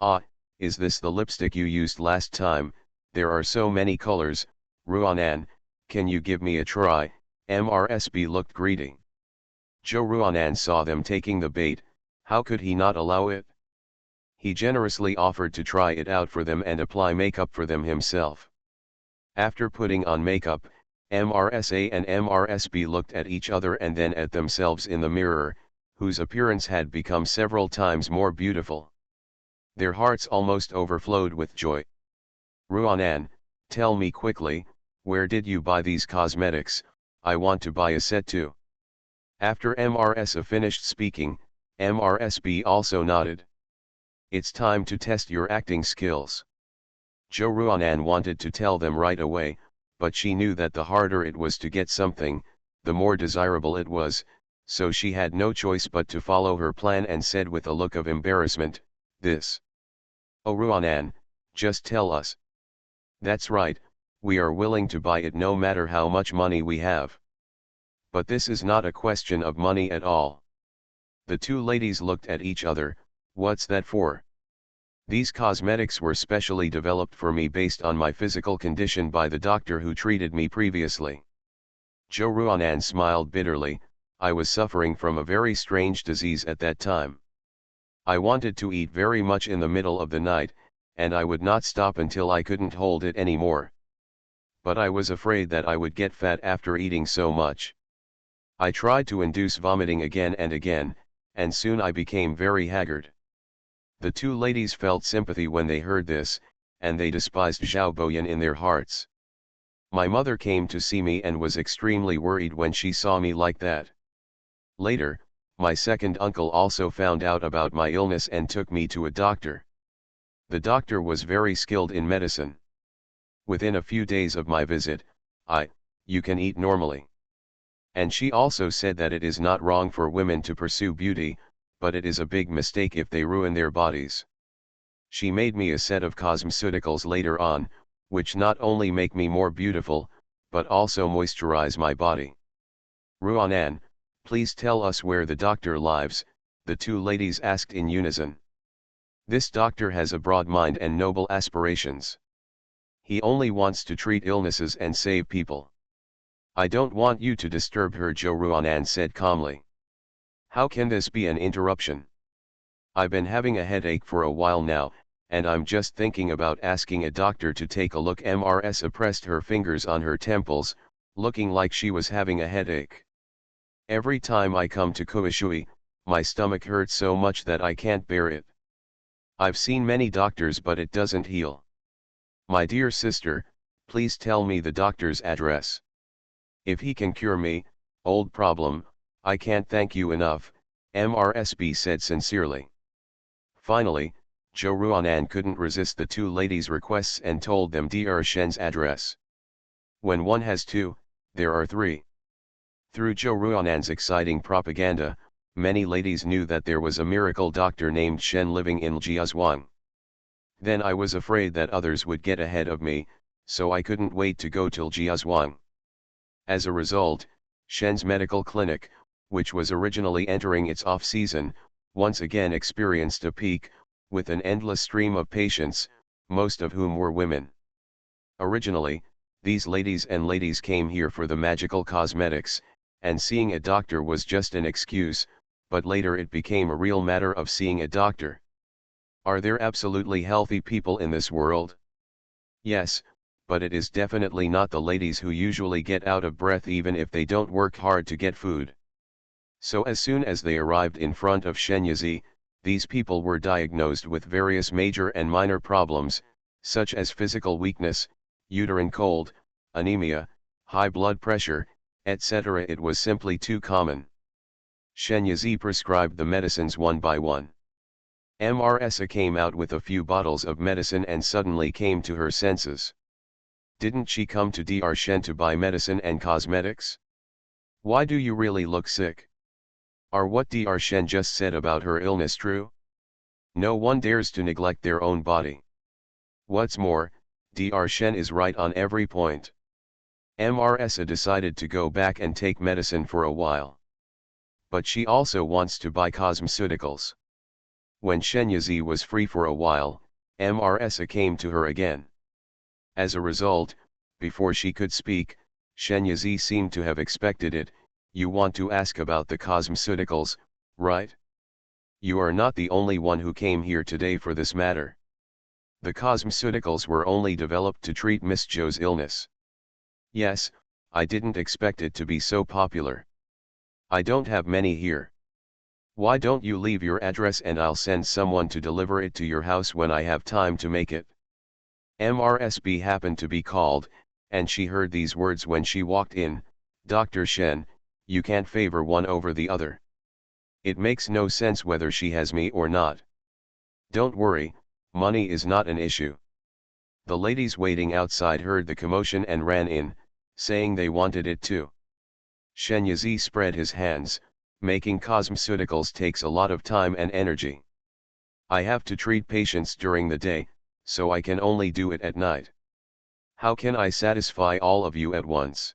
"Ah, is this the lipstick you used last time? There are so many colors. Ruanan, can you give me a try?" Mrsb looked greedy. Zhou Ruanan saw them taking the bait. How could he not allow it? He generously offered to try it out for them and apply makeup for them himself. After putting on makeup, Mrsa and Mrsb looked at each other and then at themselves in the mirror, whose appearance had become several times more beautiful. Their hearts almost overflowed with joy. "Ruanan, tell me quickly, where did you buy these cosmetics? I want to buy a set too." After Mrsa finished speaking, Mrsb also nodded. "It's time to test your acting skills." Zhou Ruanan wanted to tell them right away, but she knew that the harder it was to get something, the more desirable it was, so she had no choice but to follow her plan and said with a look of embarrassment, "This. Oh Ruanan, just tell us." "That's right, we are willing to buy it no matter how much money we have. But this is not a question of money at all." The two ladies looked at each other. "What's that for?" "These cosmetics were specially developed for me based on my physical condition by the doctor who treated me previously." Zhou Ruanan smiled bitterly. "I was suffering from a very strange disease at that time. I wanted to eat very much in the middle of the night, and I would not stop until I couldn't hold it anymore. But I was afraid that I would get fat after eating so much. I tried to induce vomiting again and again, and soon I became very haggard." The two ladies felt sympathy when they heard this, and they despised Zhao Boyan in their hearts. "My mother came to see me and was extremely worried when she saw me like that. Later, my second uncle also found out about my illness and took me to a doctor. The doctor was very skilled in medicine. Within a few days of my visit, you can eat normally. And she also said that it is not wrong for women to pursue beauty, but it is a big mistake if they ruin their bodies. She made me a set of cosmeceuticals later on, which not only make me more beautiful, but also moisturize my body." "Ruanan, please tell us where the doctor lives," the two ladies asked in unison. "This doctor has a broad mind and noble aspirations. He only wants to treat illnesses and save people." "I don't want you to disturb her," Zhou Ruanan said calmly. "How can this be an interruption? I've been having a headache for a while now, and I'm just thinking about asking a doctor to take a look." Mrsa pressed her fingers on her temples, looking like she was having a headache. "Every time I come to Kuishui, my stomach hurts so much that I can't bear it. I've seen many doctors but it doesn't heal. My dear sister, please tell me the doctor's address. If he can cure me, old problem, I can't thank you enough," Mrsb said sincerely. Finally, Zhou Ruanan couldn't resist the two ladies' requests and told them Dr. Shen's address. When one has two, there are three. Through Zhou Ruanan's exciting propaganda, many ladies knew that there was a miracle doctor named Shen living in Jiazhuang. Then I was afraid that others would get ahead of me, so I couldn't wait to go till Jiazhuang. As a result, Shen's medical clinic, which was originally entering its off-season, once again experienced a peak, with an endless stream of patients, most of whom were women. Originally, these ladies came here for the magical cosmetics, and seeing a doctor was just an excuse, but later it became a real matter of seeing a doctor. Are there absolutely healthy people in this world? Yes, but it is definitely not the ladies who usually get out of breath even if they don't work hard to get food. So as soon as they arrived in front of Shenyazi, these people were diagnosed with various major and minor problems, such as physical weakness, uterine cold, anemia, high blood pressure, etc. It was simply too common. Shenyazi prescribed the medicines one by one. Mrsa came out with a few bottles of medicine and suddenly came to her senses. Didn't she come to Dr. Shen to buy medicine and cosmetics? Why do you really look sick? Are what Dr. Shen just said about her illness true? No one dares to neglect their own body. What's more, Dr. Shen is right on every point. Mrsa decided to go back and take medicine for a while. But she also wants to buy cosmeceuticals. When Shenyazi was free for a while, Mrsa came to her again. As a result, before she could speak, Shenyazi seemed to have expected it. You want to ask about the cosmeceuticals, right? You are not the only one who came here today for this matter. The cosmeceuticals were only developed to treat Miss Zhou's illness. Yes, I didn't expect it to be so popular. I don't have many here. Why don't you leave your address and I'll send someone to deliver it to your house when I have time to make it? MRSB happened to be called, and she heard these words when she walked in. Dr. Shen, you can't favor one over the other. It makes no sense whether she has me or not. Don't worry, money is not an issue. The ladies waiting outside heard the commotion and ran in, saying they wanted it too. Shenyazi spread his hands. Making cosmeceuticals takes a lot of time and energy. I have to treat patients during the day, so I can only do it at night. How can I satisfy all of you at once?